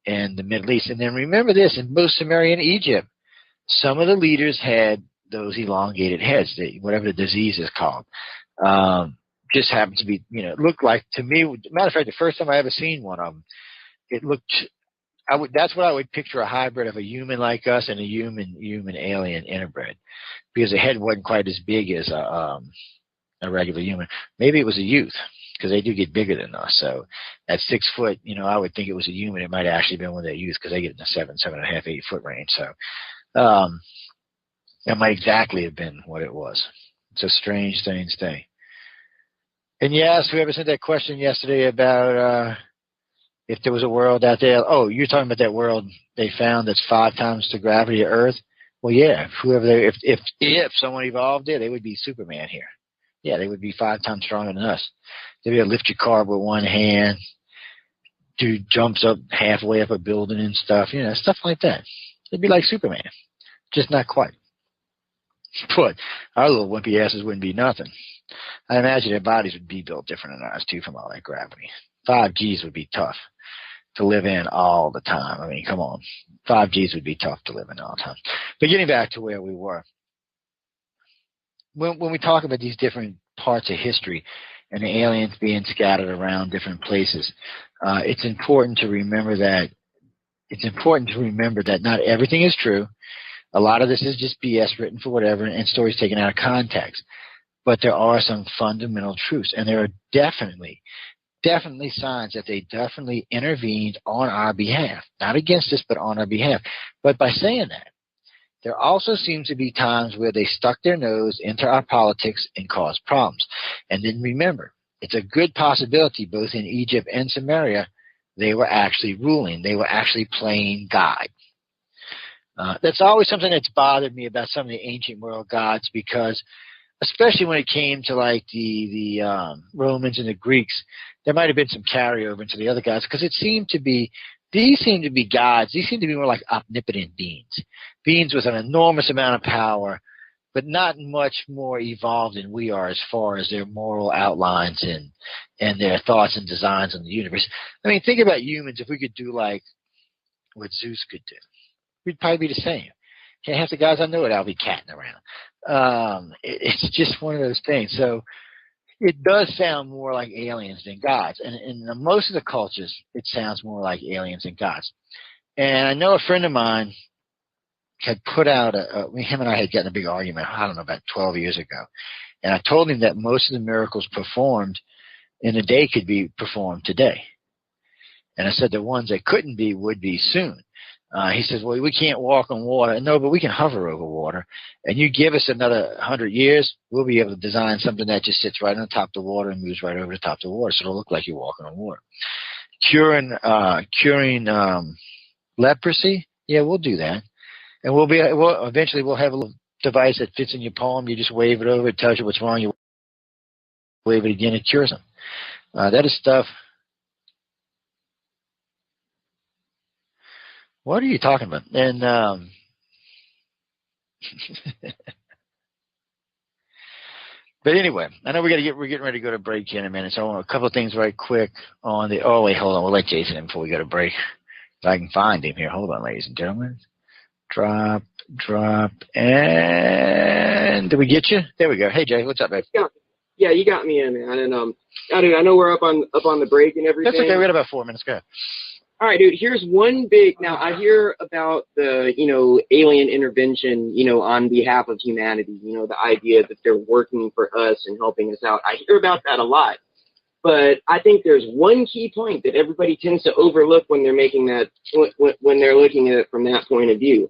in the Middle East. And then remember this, in both Samaria and Egypt, some of the leaders had those elongated heads, whatever the disease is called. Just happened to be, you know, it looked like, to me, matter of fact, the first time I ever seen one of them, it looked, that's what I would picture, a hybrid of a human like us and a human alien interbred, because the head wasn't quite as big as a regular human. Maybe it was a youth, because they do get bigger than us. So at 6 foot, you know, I would think it was a human. It might have actually been one of their youth, because they get in the 7.5, 8 foot range. So that might exactly have been what it was. It's a strange thing. And yes, whoever sent that question yesterday about if there was a world out there. Oh, you're talking about that world they found that's 5 times the gravity of Earth? Well, yeah, if someone evolved there, they would be Superman here. Yeah, they would be 5 times stronger than us. They'd be able to lift your car with one hand, do jumps up halfway up a building and stuff, you know, stuff like that. They'd be like Superman, just not quite. But our little wimpy asses wouldn't be nothing. I imagine their bodies would be built different than ours, too, from all that gravity. 5Gs would be tough to live in all the time. I mean, come on. 5Gs would be tough to live in all the time. But getting back to where we were, when we talk about these different parts of history and the aliens being scattered around different places, it's important to remember that not everything is true. A lot of this is just BS written for whatever and stories taken out of context. But there are some fundamental truths, and there are definitely signs that they definitely intervened on our behalf. Not against us, but on our behalf. But by saying that, there also seems to be times where they stuck their nose into our politics and caused problems. And then remember, it's a good possibility both in Egypt and Samaria, they were actually ruling. They were actually playing God. That's always something that's bothered me about some of the ancient world gods, because especially when it came to like the Romans and the Greeks, there might have been some carryover into the other gods, because these seem to be gods. These seem to be more like omnipotent beings with an enormous amount of power, but not much more evolved than we are as far as their moral outlines and their thoughts and designs on the universe. I mean, think about humans. If we could do like what Zeus could do, we'd probably be the same. Can't half the guys I know it, I'll be catting around. It's just one of those things. So it does sound more like aliens than gods. And in most of the cultures, it sounds more like aliens than gods. And I know a friend of mine had put out, him and I had gotten a big argument, I don't know, about 12 years ago. And I told him that most of the miracles performed in a day could be performed today. And I said the ones that couldn't be would be soon. He says, well, we can't walk on water. No, but we can hover over water. And you give us another 100 years, we'll be able to design something that just sits right on top of the water and moves right over the top of the water, so it'll look like you're walking on water. Curing leprosy, yeah, we'll do that. And eventually we'll have a little device that fits in your palm. You just wave it over, it tells you what's wrong. You wave it again, it cures them. That is stuff. What are you talking about? And But anyway, I know we're getting ready to go to break here in a minute, so I want a couple of things right quick on the. Oh wait, hold on. We'll let Jason in before we go to break. If I can find him here. Hold on, ladies and gentlemen. Drop, and did we get you? There we go. Hey Jay, what's up, babe? Yeah, you got me in, man. And I know we're up on the break and everything. That's okay. We got about 4 minutes. Go ahead. All right, dude. Here's one big. Now I hear about the alien intervention on behalf of humanity. The idea that they're working for us and helping us out. I hear about that a lot. But I think there's one key point that everybody tends to overlook when they're making that when they're looking at it from that point of view.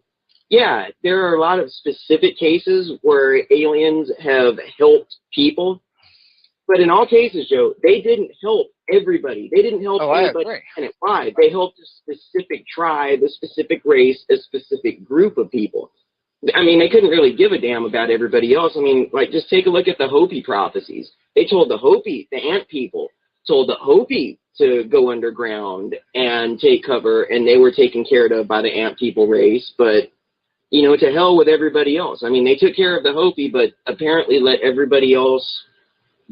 Yeah, there are a lot of specific cases where aliens have helped people. But in all cases, Joe, they didn't help everybody. They didn't help anybody planet-wide. They helped a specific tribe, a specific race, a specific group of people. I mean, they couldn't really give a damn about everybody else. I mean, just take a look at the Hopi prophecies. They told the ant people, told the Hopi to go underground and take cover, and they were taken care of by the ant people race. But, to hell with everybody else. I mean, they took care of the Hopi, but apparently let everybody else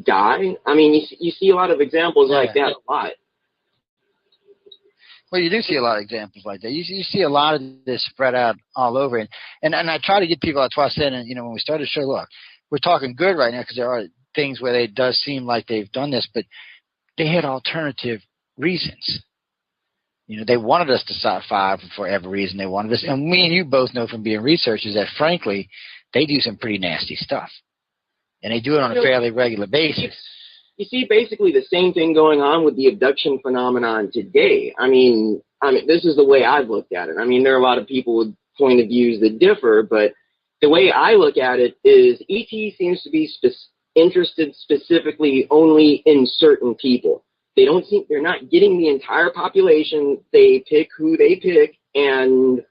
die. I mean, you see a lot of examples like that a lot. Well, you do see a lot of examples like that. You see a lot of this spread out all over. And I try to get people, that's why I said, when we started the show, look, we're talking good right now because there are things where it does seem like they've done this, but they had alternative reasons. They wanted us to sci-fi for every reason they wanted us. And me and you both know from being researchers that, frankly, they do some pretty nasty stuff. And they do it on a fairly regular basis. You see basically the same thing going on with the abduction phenomenon today. I mean, this is the way I've looked at it. I mean, there are a lot of people with point of views that differ, but the way I look at it is ET seems to be interested specifically only in certain people. They're not getting the entire population. They pick who they pick, and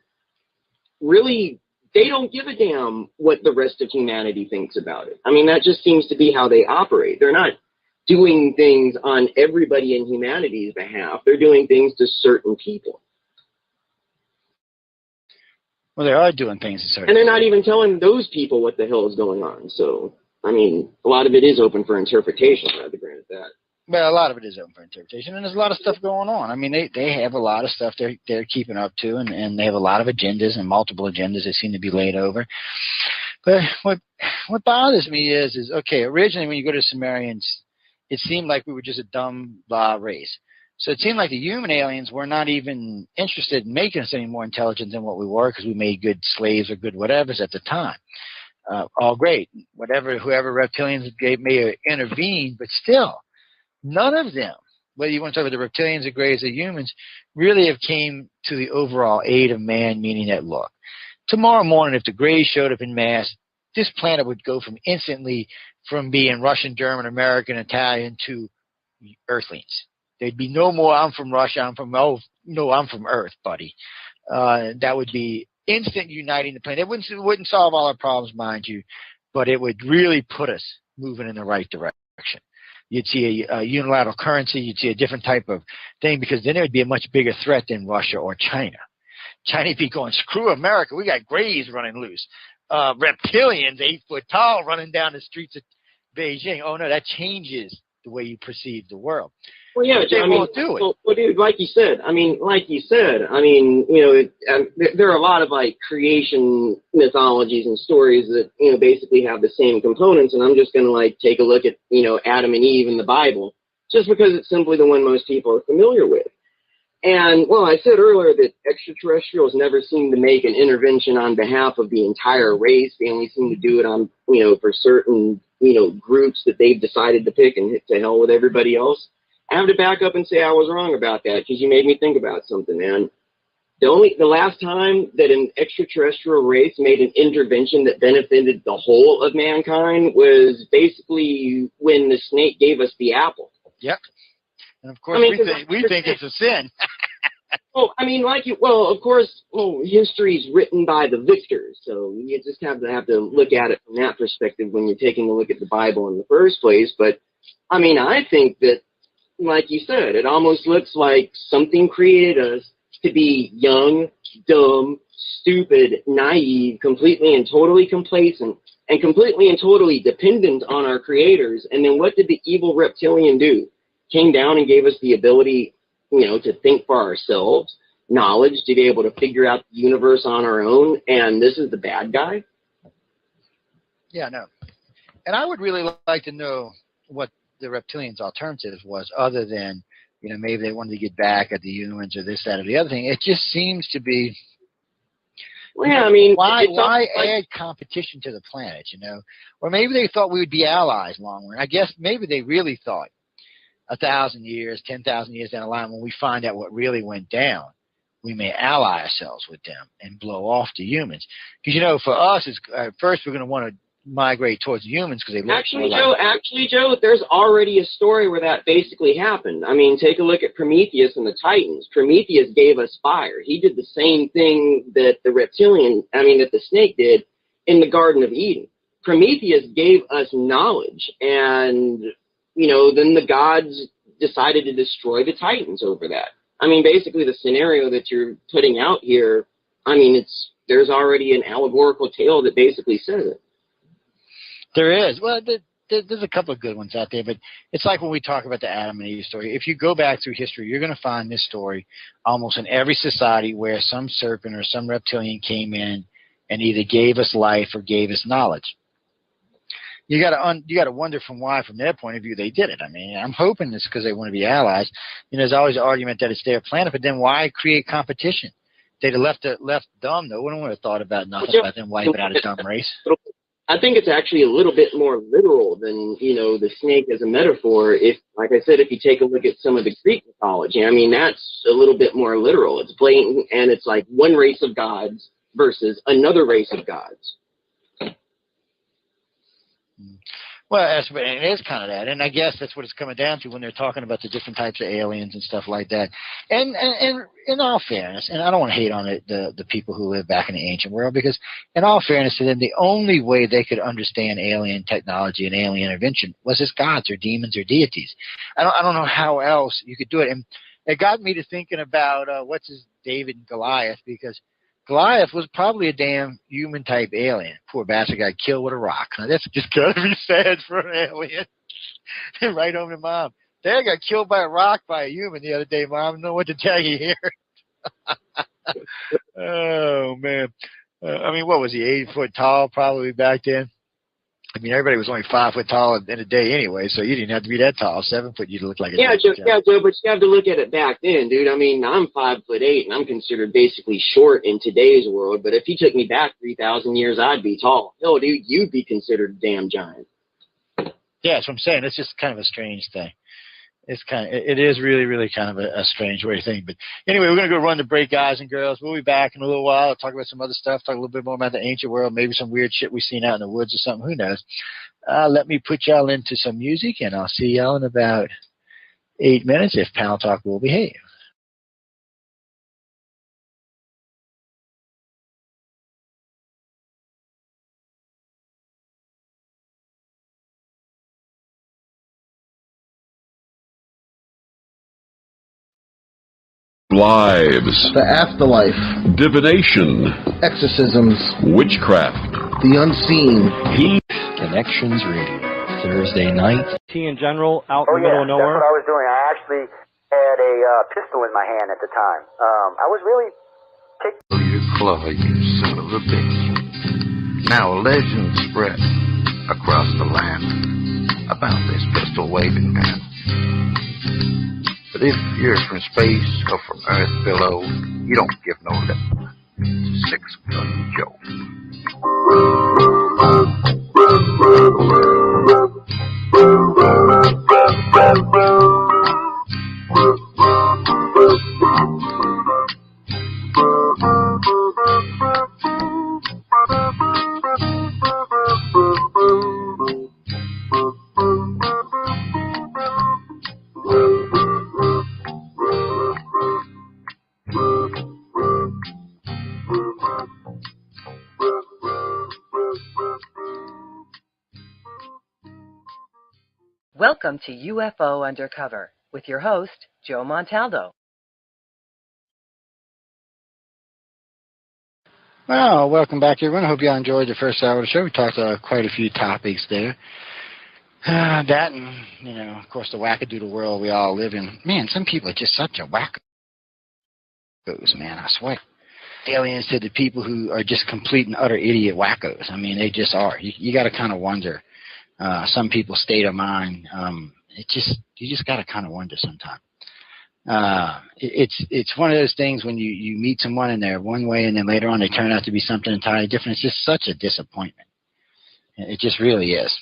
really, they don't give a damn what the rest of humanity thinks about it. I mean, that just seems to be how they operate. They're not doing things on everybody in humanity's behalf. They're doing things to certain people. Well, they are doing things to certain people. And they're not even telling those people what the hell is going on. So, I mean, a lot of it is open for interpretation. I have to grant that. Well, a lot of it is open for interpretation, and there's a lot of stuff going on. I mean, they have a lot of stuff they're keeping up to, and they have a lot of agendas and multiple agendas that seem to be laid over. But what bothers me is okay, originally when you go to Sumerians, it seemed like we were just a dumb blah race. So it seemed like the human aliens were not even interested in making us any more intelligent than what we were because we made good slaves or good whatevers at the time. All great. Whoever reptilians may intervene, but still, none of them, whether you want to talk about the reptilians, the greys, the humans, really have came to the overall aid of man, meaning that, look, tomorrow morning, if the greys showed up in mass, this planet would go instantly from being Russian, German, American, Italian to Earthlings. There'd be no more, I'm from Russia, I'm from Earth, buddy. That would be instant uniting the planet. It wouldn't solve all our problems, mind you, but it would really put us moving in the right direction. You'd see a unilateral currency. You'd see a different type of thing because then it would be a much bigger threat than Russia or China. China would be going, screw America. We got greys running loose. Reptilians, 8 foot tall, running down the streets of Beijing. Oh, no, that changes the way you perceive the world. Well, yeah, but they won't do it. Well, dude, like you said, there are a lot of creation mythologies and stories that basically have the same components, and I'm just going to take a look at Adam and Eve in the Bible, just because it's simply the one most people are familiar with. And well, I said earlier that extraterrestrials never seem to make an intervention on behalf of the entire race. They only seem to do it on for certain groups that they've decided to pick and hit to hell with everybody else. I have to back up and say I was wrong about that because you made me think about something, man. The last time that an extraterrestrial race made an intervention that benefited the whole of mankind was basically when the snake gave us the apple. Yep. And of course, we think it's a sin. Well, of course, history's written by the victors, so you just have to look at it from that perspective when you're taking a look at the Bible in the first place. But I think that, like you said, it almost looks like something created us to be young, dumb, stupid, naive, completely and totally complacent, and completely and totally dependent on our creators. And then what did the evil reptilian do? Came down and gave us the ability, to think for ourselves, knowledge, to be able to figure out the universe on our own, and this is the bad guy? Yeah, no. And I would really like to know what the reptilians' alternative was, other than, maybe they wanted to get back at the humans or this, that, or the other thing. It just seems to be, well, yeah, I mean, why add competition to the planet, Or maybe they thought we would be allies long run. I guess maybe they really thought 1,000 years, 10,000 years down the line, when we find out what really went down, we may ally ourselves with them and blow off the humans. Because, for us, first we're going to want to migrate towards humans because they look Actually, Joe, there's already a story where that basically happened. I mean, take a look at Prometheus and the Titans. Prometheus gave us fire. He did the same thing that that the snake did in the Garden of Eden. Prometheus gave us knowledge, and then the gods decided to destroy the Titans over that. I mean, basically the scenario that you're putting out here, there's already an allegorical tale that basically says it. There is. Well, there's a couple of good ones out there, but it's like when we talk about the Adam and Eve story. If you go back through history, you're going to find this story almost in every society where some serpent or some reptilian came in and either gave us life or gave us knowledge. You got to wonder from their point of view they did it. I mean, I'm hoping it's because they want to be allies. There's always an argument that it's their planet, but then why create competition? They'd have left dumb. No one would have thought about nothing about them wiping out a dumb race. I think it's actually a little bit more literal than, the snake as a metaphor. If, like I said, if you take a look at some of the Greek mythology, that's a little bit more literal. It's blatant, and it's like one race of gods versus another race of gods. Well, it is kind of that, and I guess that's what it's coming down to when they're talking about the different types of aliens and stuff like that. And in all fairness, and I don't want to hate on the people who live back in the ancient world, because in all fairness to them, the only way they could understand alien technology and alien intervention was as gods or demons or deities. I don't know how else you could do it, and it got me to thinking about David and Goliath, because Goliath was probably a damn human-type alien. Poor bastard got killed with a rock. Now, that's just got to be sad for an alien. Right home to Mom. Dad got killed by a rock by a human the other day, Mom. I don't know what to tell you here. Oh, man. What was he, 8 foot tall probably back then? Everybody was only 5 foot tall in a day anyway, so you didn't have to be that tall. 7 foot, you'd look like a Joe, but you have to look at it back then, dude. I'm 5'8", and I'm considered basically short in today's world. But if you took me back 3,000 years, I'd be tall. Hell, dude, you'd be considered a damn giant. Yeah, that's what I'm saying. It's just kind of a strange thing. It is really, really kind of a strange way to think. But anyway, we're going to go run the break, guys and girls. We'll be back in a little while. Talk about some other stuff. Talk a little bit more about the ancient world. Maybe some weird shit we've seen out in the woods or something. Who knows? Let me put y'all into some music, and I'll see y'all in about 8 minutes if Pal Talk will behave. Lives, the afterlife, divination, exorcisms, witchcraft, the unseen, heat, Connections Radio, Thursday night. In general, out in the middle of nowhere. That's what I was doing. I actually had a pistol in my hand at the time. I was really kicked. Your claw, you son of a bitch. Now a legend spread across the land about this pistol-waving man. But if you're from space or from Earth below, you don't give no lip to Six-Gun Joe. Welcome to UFO Undercover with your host, Joe Montaldo. Well, welcome back, everyone. I hope you all enjoyed the first hour of the show. We talked quite a few topics there. That and, of course, the wackadoodle world we all live in. Man, some people are just such a wackos, man, I swear. Aliens to the people who are just complete and utter idiot wackos. I mean, they just are. You got to kind of wonder. Some people's state of mind. You just got to kind of wonder sometimes. It's one of those things when you meet someone and they're one way and then later on they turn out to be something entirely different. It's just such a disappointment. It just really is.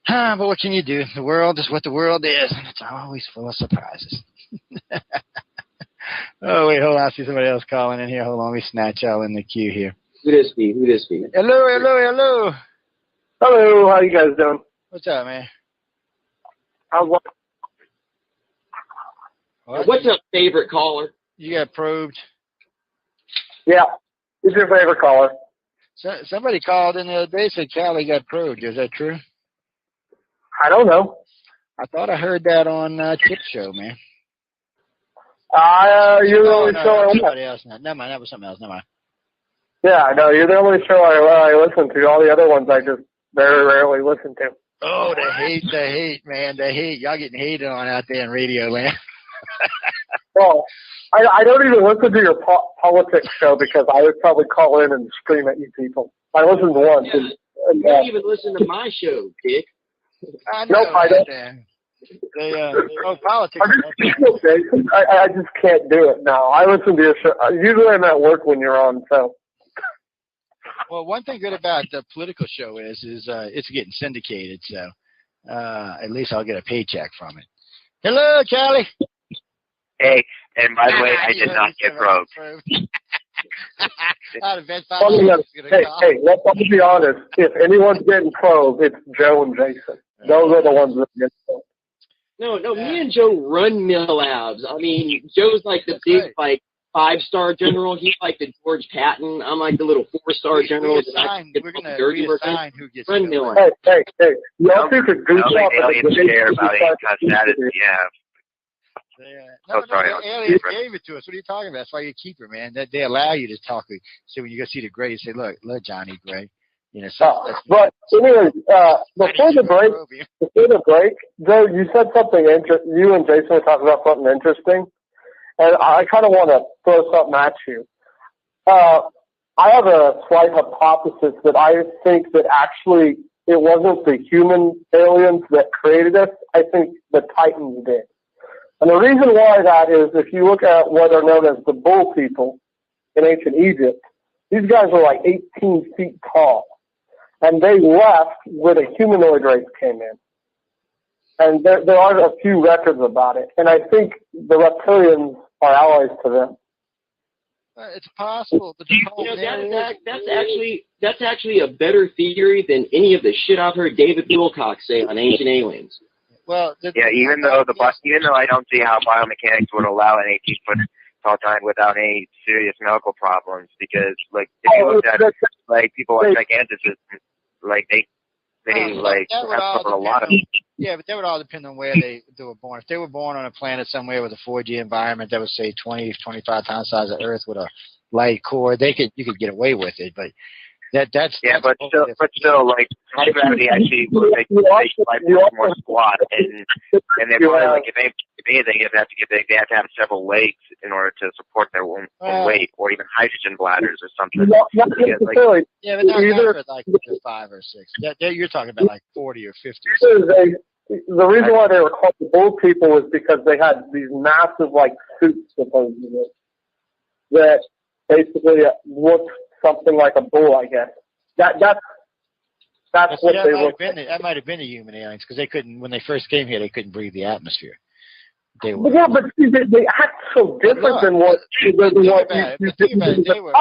But what can you do? The world is what the world is, and it's always full of surprises. Oh, wait, hold on. I see somebody else calling in here. Hold on. Let me snatch y'all in the queue here. Who this be? Hello, hello, hello. Hello, how you guys doing? What's up, man? What's up, favorite caller? You got probed? Yeah. Who's your favorite caller? Somebody called in the other day, said Callie got probed. Is that true? I don't know. I thought I heard that on Chip's show, man. You're the only show I somebody else. Never mind, that was something else. Never mind. Yeah, I know. You're the only show I listen to. All the other ones I just very rarely listen to. Oh, the hate, man. The hate. Y'all getting hated on out there in radio land. Well, I don't even listen to your politics show because I would probably call in and scream at you people. I listened once. Yeah, you don't even listen to my show, Dick. I know, nope, I don't. Politics. I just can't do it now. I listen to your show. Usually I'm at work when you're on, so. Well, one thing good about the political show is it's getting syndicated, so at least I'll get a paycheck from it. Hello, Callie. Hey, and by the way, I did not get probed. Hey, let's be honest. If anyone's getting probed, it's Joe and Jason. Those are the ones that get probed. No, me and Joe run Mill Labs. I mean, Joe's like the big, like, 5-star general. He's like the George Patton. I'm like the little 4-star general. We're going to reassign who gets run Mill Labs. Hey. Y'all two could goof off aliens care about any kind of status you have. Aliens gave it to us. What are you talking about? That's why you keep her, man. That they allow you to talk. So when you go see the Gray, you say, "Look, Johnny Gray." But anyway, before the break, Joe, you said something interesting. You and Jason were talking about something interesting, and I kind of want to throw something at you. I have a slight hypothesis that I think that actually it wasn't the human aliens that created us. I think the Titans did. And the reason why that is, if you look at what are known as the bull people in ancient Egypt, these guys were like 18 feet tall. And they left when a humanoid race came in. And there are a few records about it. And I think the reptilians are allies to them. It's possible. But that's actually a better theory than any of the shit I've heard David Wilcox say on Ancient Aliens. Well, even though I don't see how biomechanics would allow an 18-foot tall giant without any serious medical problems, because like if you look at like people like gigantism, like they have a lot of. Yeah, but that would all depend on where they were born. If they were born on a planet somewhere with a 4G environment that was say 20, 25 times the size of Earth with a light core, you could get away with it, but. But still, like high gravity actually makes life more squat, and they probably like if anything, they have to have several legs in order to support their own weight, or even hydrogen bladders or something. Not necessarily. Yeah, but not like 5 or 6. You're talking about like 40 or 50. The reason why they were called the bull people was because they had these massive like suits supposedly that basically looked something like a bull, I guess. That's what they looked like. That might have been the human aliens, because they couldn't, when they first came here, they couldn't breathe the atmosphere. But they act so different than what they were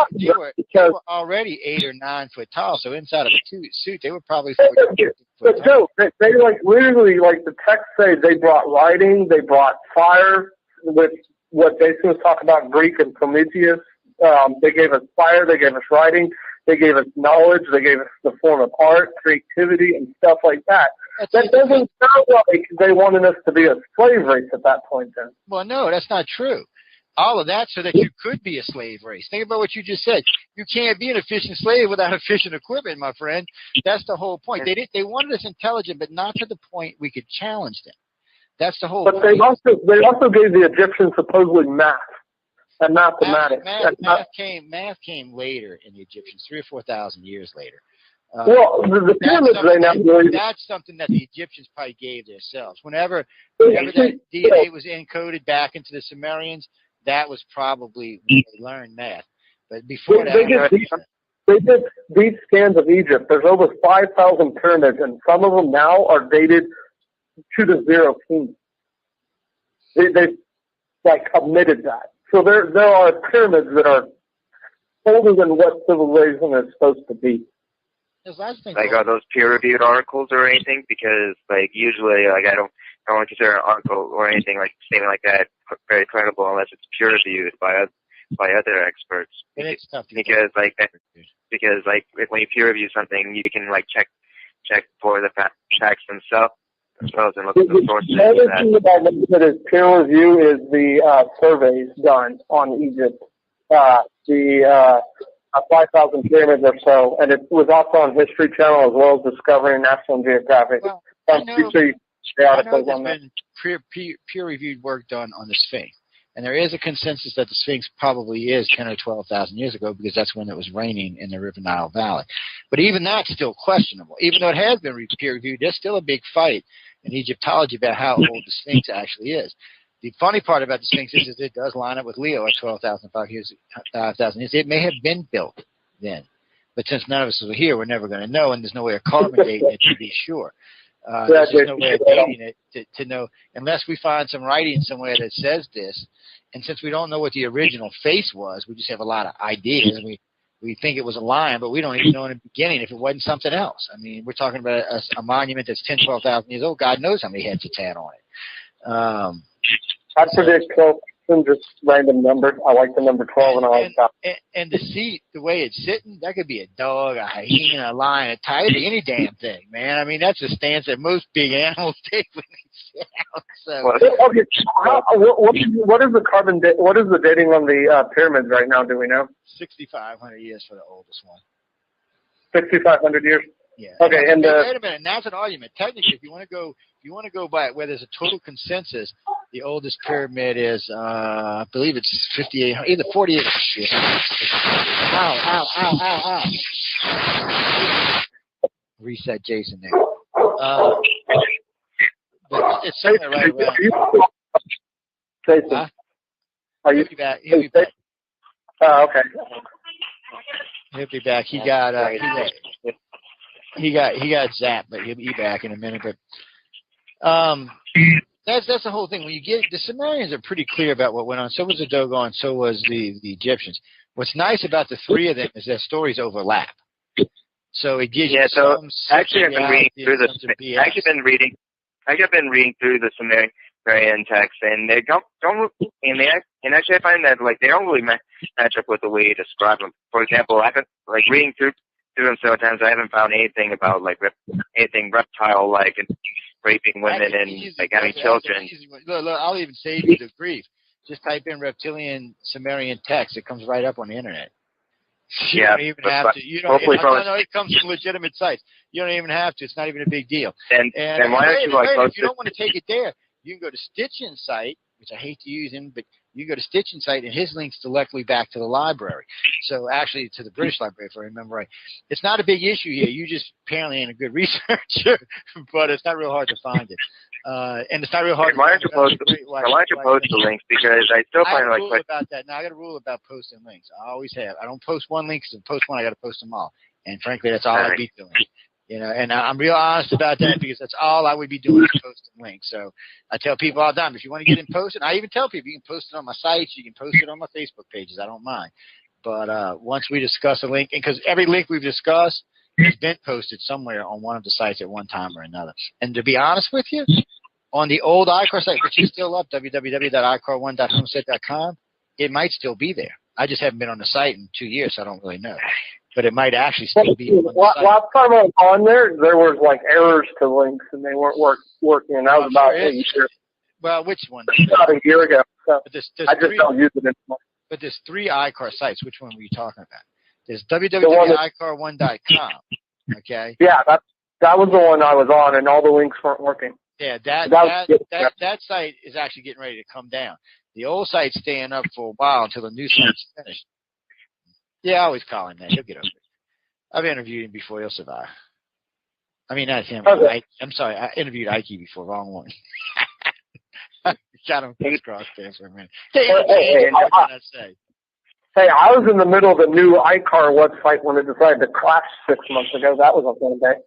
already 8 or 9 foot tall, so inside of a suit, they were probably 40 foot tall. They like literally, like the text say, they brought writing, they brought fire, with what Jason was talking about, Greek and Prometheus. They gave us fire, they gave us writing, they gave us knowledge, they gave us the form of art, creativity, and stuff like that. That doesn't sound like they wanted us to be a slave race at that point then. Well, no, that's not true. All of that so that you could be a slave race. Think about what you just said. You can't be an efficient slave without efficient equipment, my friend. That's the whole point. They wanted us intelligent, but not to the point we could challenge them. That's the whole point. But they also gave the Egyptians supposedly math and mathematics. Math came later in the Egyptians, 3,000 or 4,000 years later. Well, the pyramids right now. That's something that the Egyptians probably gave themselves. Whenever that DNA was encoded back into the Sumerians, that was probably when they learned math. But before they did deep scans of Egypt. There's over 5,000 pyramids, and some of them now are dated to the 0 King. They like admitted that. So there are pyramids that are older than what civilization is supposed to be. Like, are those peer-reviewed articles or anything? Because, like, usually, like, I don't consider an article or anything like statement like that very credible unless it's peer-reviewed by other experts. And it's tough because when you peer-review something, you can like check for the facts themselves and look at the sources. The other thing about that is peer review is the surveys done on Egypt. 5,000 pyramids or so, and it was also on History Channel as well as Discovery and National Geographic. Well, I know there's been peer-reviewed work done on the Sphinx, and there is a consensus that the Sphinx probably is 10 or 12,000 years ago because that's when it was raining in the River Nile Valley. But even that's still questionable. Even though it has been peer-reviewed, there's still a big fight in Egyptology about how old the Sphinx actually is. The funny part about the Sphinx is it does line up with Leo at 12,005 years. It may have been built then, but since none of us are here, we're never going to know, and there's no way of carbon dating it to be sure. There's just no way of dating it to know, unless we find some writing somewhere that says this. And since we don't know what the original face was, we just have a lot of ideas. We think it was a lion, but we don't even know in the beginning if it wasn't something else. I mean, we're talking about a monument that's 10, 12,000 years old. God knows how many heads it's had on it. I predict 12, just random number. I like the number 12, and I like that. And the seat, the way it's sitting, that could be a dog, a hyena, a lion, a tiger, any damn thing, man. I mean, that's the stance that most big animals take when they sit out. So, okay, what is the carbon? What is the dating on the pyramids right now? Do we know? 6,500 years for the oldest one. 6,500 years. Yeah. Okay, and wait a minute. And that's an argument. Technically, if you want to go by where there's a total consensus, the oldest pyramid is, I believe it's 5,800, either 48. Ow. Reset Jason there. But it's somewhere right around. Jason, huh? He'll be back. He'll be back. Okay. He'll be back. He got zapped, but he'll be back in a minute. But that's the whole thing. When you get the Sumerians are pretty clear about what went on. So was the Dogon. So was the Egyptians. What's nice about the three of them is their stories overlap. So it gives you some. Actually, I've been reading through the. I've been reading through the Sumerian text, and they don't and actually I find that like they don't really match up with the way you describe them. For example, I've been like reading through them several times. I haven't found anything about like anything reptile-like and raping women and like having children. Look, I'll even save you the grief. Just type in reptilian Sumerian text; it comes right up on the internet. You don't even have to. You don't. It comes from legitimate sites. You don't even have to. It's not even a big deal. And why don't you like if you don't want to take it there, you can go to Stitchin's site, which I hate to use him, but you go to Stitchin's site, and his links directly back to the library. So actually, to the British Library, if I remember right. It's not a big issue here. You just apparently ain't a good researcher, but it's not real hard to find it. And it's not real hard. Why don't you post the links? Because I still find I have a rule about that. Now I got a rule about posting links. I always have. I don't post one link because if I post one, I got to post them all. And frankly, that's all I'd be doing. You know, and I'm real honest about that because that's all I would be doing is posting links. So I tell people all the time, if you want to get it posted, I even tell people you can post it on my sites, you can post it on my Facebook pages. I don't mind. But once we discuss a link, because every link we've discussed has been posted somewhere on one of the sites at one time or another. And to be honest with you, on the old iCar site, which is still up, www.icar1.homestead.com, it might still be there. I just haven't been on the site in 2 years, so I don't really know. But it might actually still be on the site. Last time I was on there was like errors to links, and they weren't working. And that was about 8 years. Well, which one? About a year ago. So there's I just don't use it anymore. But there's 3 ICAR sites. Which one were you talking about? There's www.icar1.com. Okay. Yeah, that was the one I was on, and all the links weren't working. Yeah, that site is actually getting ready to come down. The old site's staying up for a while until the new site's finished. Yeah, I always call him that. He'll get over it. I've interviewed him before. He'll survive. I mean, not him. Okay. I'm sorry. I interviewed Ike before. Wrong one. Got him cross there for a minute. Hey, I was in the middle of the new iCar website when it decided to crash 6 months ago. That was a fun day.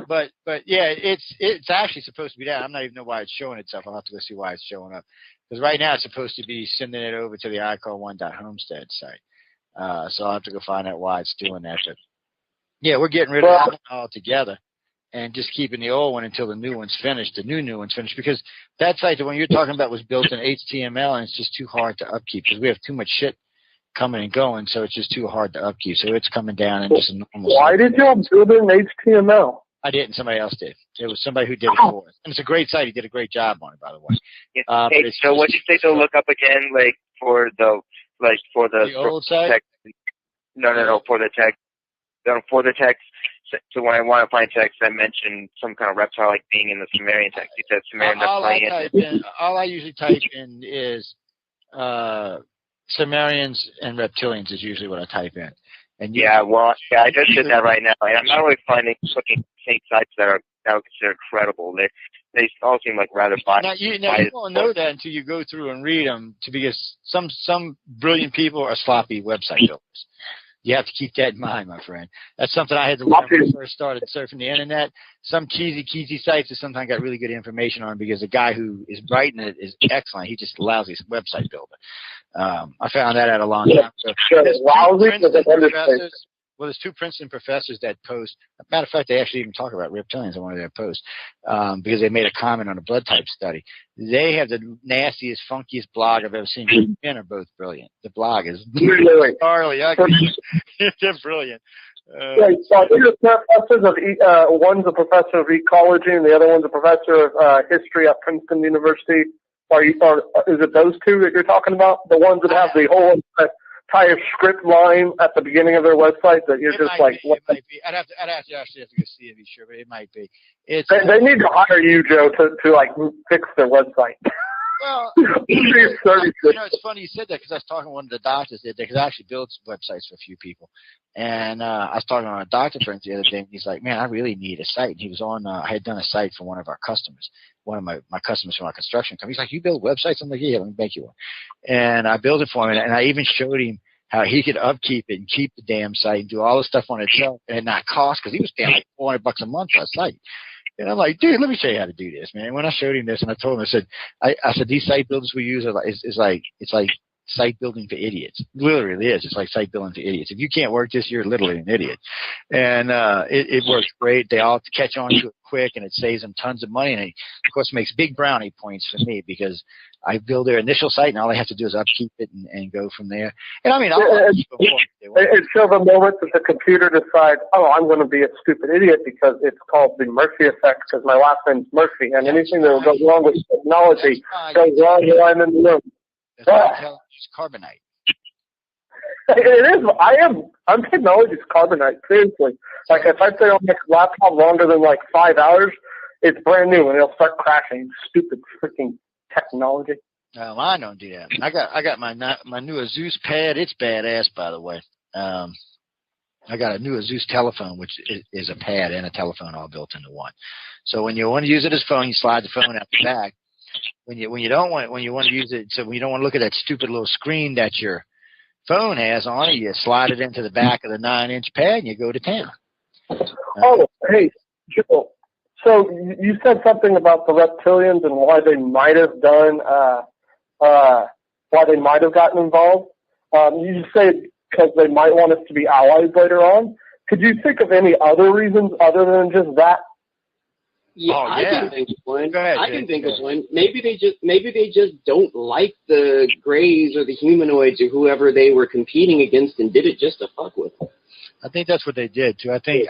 But yeah, it's actually supposed to be down. I'm not even know why it's showing itself. I'll have to go see why it's showing up. Because right now it's supposed to be sending it over to the iCar1.homestead site. So I'll have to go find out why it's doing that. But yeah, we're getting rid of that one altogether and just keeping the old one until the new one's finished. The new one's finished because that site, the one you're talking about, was built in HTML and it's just too hard to upkeep because we have too much shit coming and going, so it's just too hard to upkeep. So it's coming down and just a normal. Why did you build it in HTML? I didn't. Somebody else did. It was somebody who did it for us. And it's a great site. He did a great job on it, by the way. Yeah. Hey, so what did you say to look up again, for the old site? No, for the text. For the text. So when I want to find text, I mentioned some kind of reptile like being in the Sumerian text. He said Sumerian all I usually type in is Sumerians and reptilians is usually what I type in. And I just did that right now, and I'm not really finding looking fake sites that I would consider credible. They all seem like rather biased. You won't know that until you go through and read them, because some brilliant people are sloppy website builders. You have to keep that in mind, my friend. That's something I had to learn when I first started surfing the internet. Some cheesy sites that sometimes got really good information on because the guy who is writing it is excellent. He just lousy website builder. I found that out a long time ago. There's 2 Princeton professors that post. Matter of fact, they actually even talk about reptilians in one of their posts because they made a comment on a blood type study. They have the nastiest, funkiest blog I've ever seen. Men are both brilliant. The blog is really gnarly, ugly. They're brilliant. So you're professors of one's a professor of ecology and the other one's a professor of history at Princeton University. Is it those 2 that you're talking about? The ones that have the whole entire script line at the beginning of their website that you're just like, what? It might be. I'd have to actually go see it to be sure, but it might be. They need to hire you, Joe, to like fix their website. Well, it's funny you said that because I was talking to one of the doctors that because I actually build websites for a few people, and I was talking to a doctor friend the other day, and he's like, "Man, I really need a site." And he was on. I had done a site for one of our customers, one of my customers from our construction company. He's like, "You build websites?" I'm like, "Yeah, let me make you one." And I built it for him, and I even showed him how he could upkeep it and keep the damn site and do all the stuff on itself and not cost because he was paying like $400 a month for a site. And I'm like, dude, let me show you how to do this, man. When I showed him this and I told him, I said, these site builders we use it's like site building for idiots. Literally it is. It's like site building for idiots. If you can't work this, you're literally an idiot. And it works great. They all catch on to it quick and it saves them tons of money. And it, of course, makes big brownie points for me because I build their initial site and all they have to do is upkeep it and go from there. And I mean, until the moment that the computer decides, I'm going to be a stupid idiot because it's called the Murphy effect because my last name's Murphy, and anything that will go wrong with technology goes wrong while I'm in the room. It's carbonite. It is. I'm technology's carbonite. Seriously, like if I stay on my laptop longer than like 5 hours, it's brand new and it'll start crashing. Stupid freaking technology. I don't do that. I got my new Azus pad. It's badass, by the way. I got a new Azus telephone, which is a pad and a telephone all built into one. So when you want to use it as phone, you slide the phone out the back. When you want to use it, so when you don't want to look at that stupid little screen that your phone has on it, you slide it into the back of the 9-inch pad and you go to town. Hey, Joe. So you said something about the reptilians and why they might have done, why they might have gotten involved. You just say because they might want us to be allies later on. Could you think of any other reasons other than just that? Yeah, I can think of one. I can think of one. Maybe they just don't like the Greys or the humanoids or whoever they were competing against and did it just to fuck with them. I think that's what they did too. I think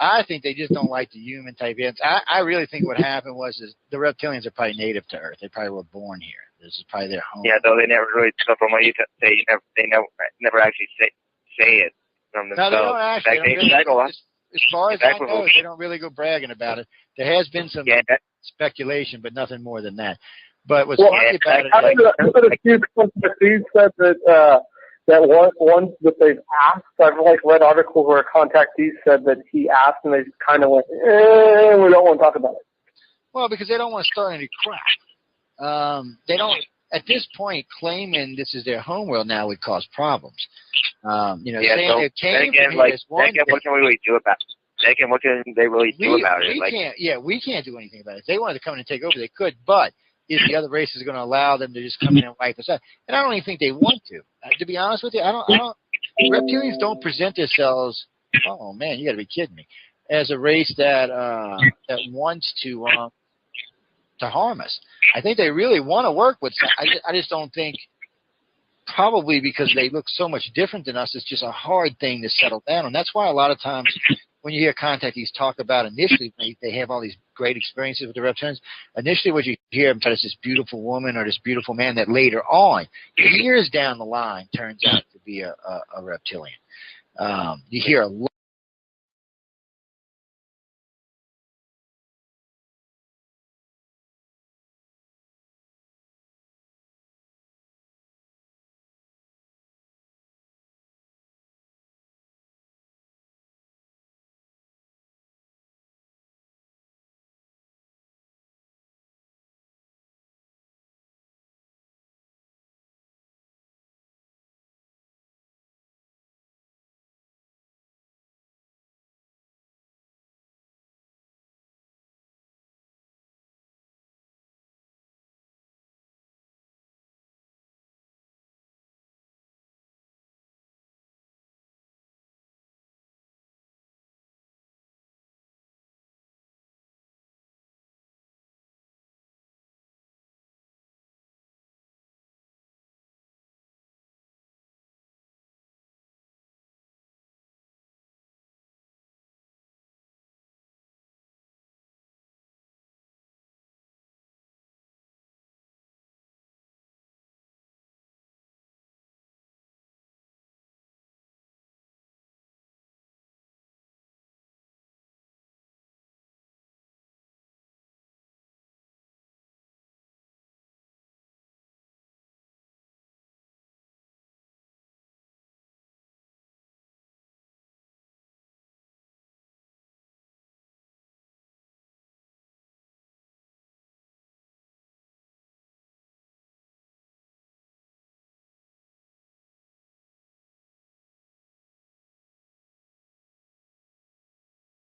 I think they just don't like the human type ants. I really think what happened was the reptilians are probably native to Earth. They probably were born here. This is probably their home. Yeah, though they never really. So from what you say, they never actually say it from themselves. No, they don't actually. As far as I know, they don't really go bragging about it. There has been some speculation, but nothing more than that. But what's funny about it, a few contactees said that one that they've asked. I've read articles where a contactee said that he asked, and they kind of went, we don't want to talk about it. Well, because they don't want to start any crap. They don't. At this point, claiming this is their homeworld now would cause problems. Saying it came from here is one thing. What can we really do about it? What can they really do about it? We can't do anything about it. If they wanted to come in and take over, they could, but is the other races going to allow them to just come in and wipe us out? And I don't even think they want to. To be honest with you, I don't. Reptilians don't present themselves. Oh man, you got to be kidding me! As a race that wants to harm us. I think they really want to work with us. I just don't think, probably because they look so much different than us, it's just a hard thing to settle down. And that's why a lot of times when you hear contactees talk about initially, they have all these great experiences with the reptilians. Initially what you hear them is this beautiful woman or this beautiful man that later on, years down the line, turns out to be a reptilian. You hear a lot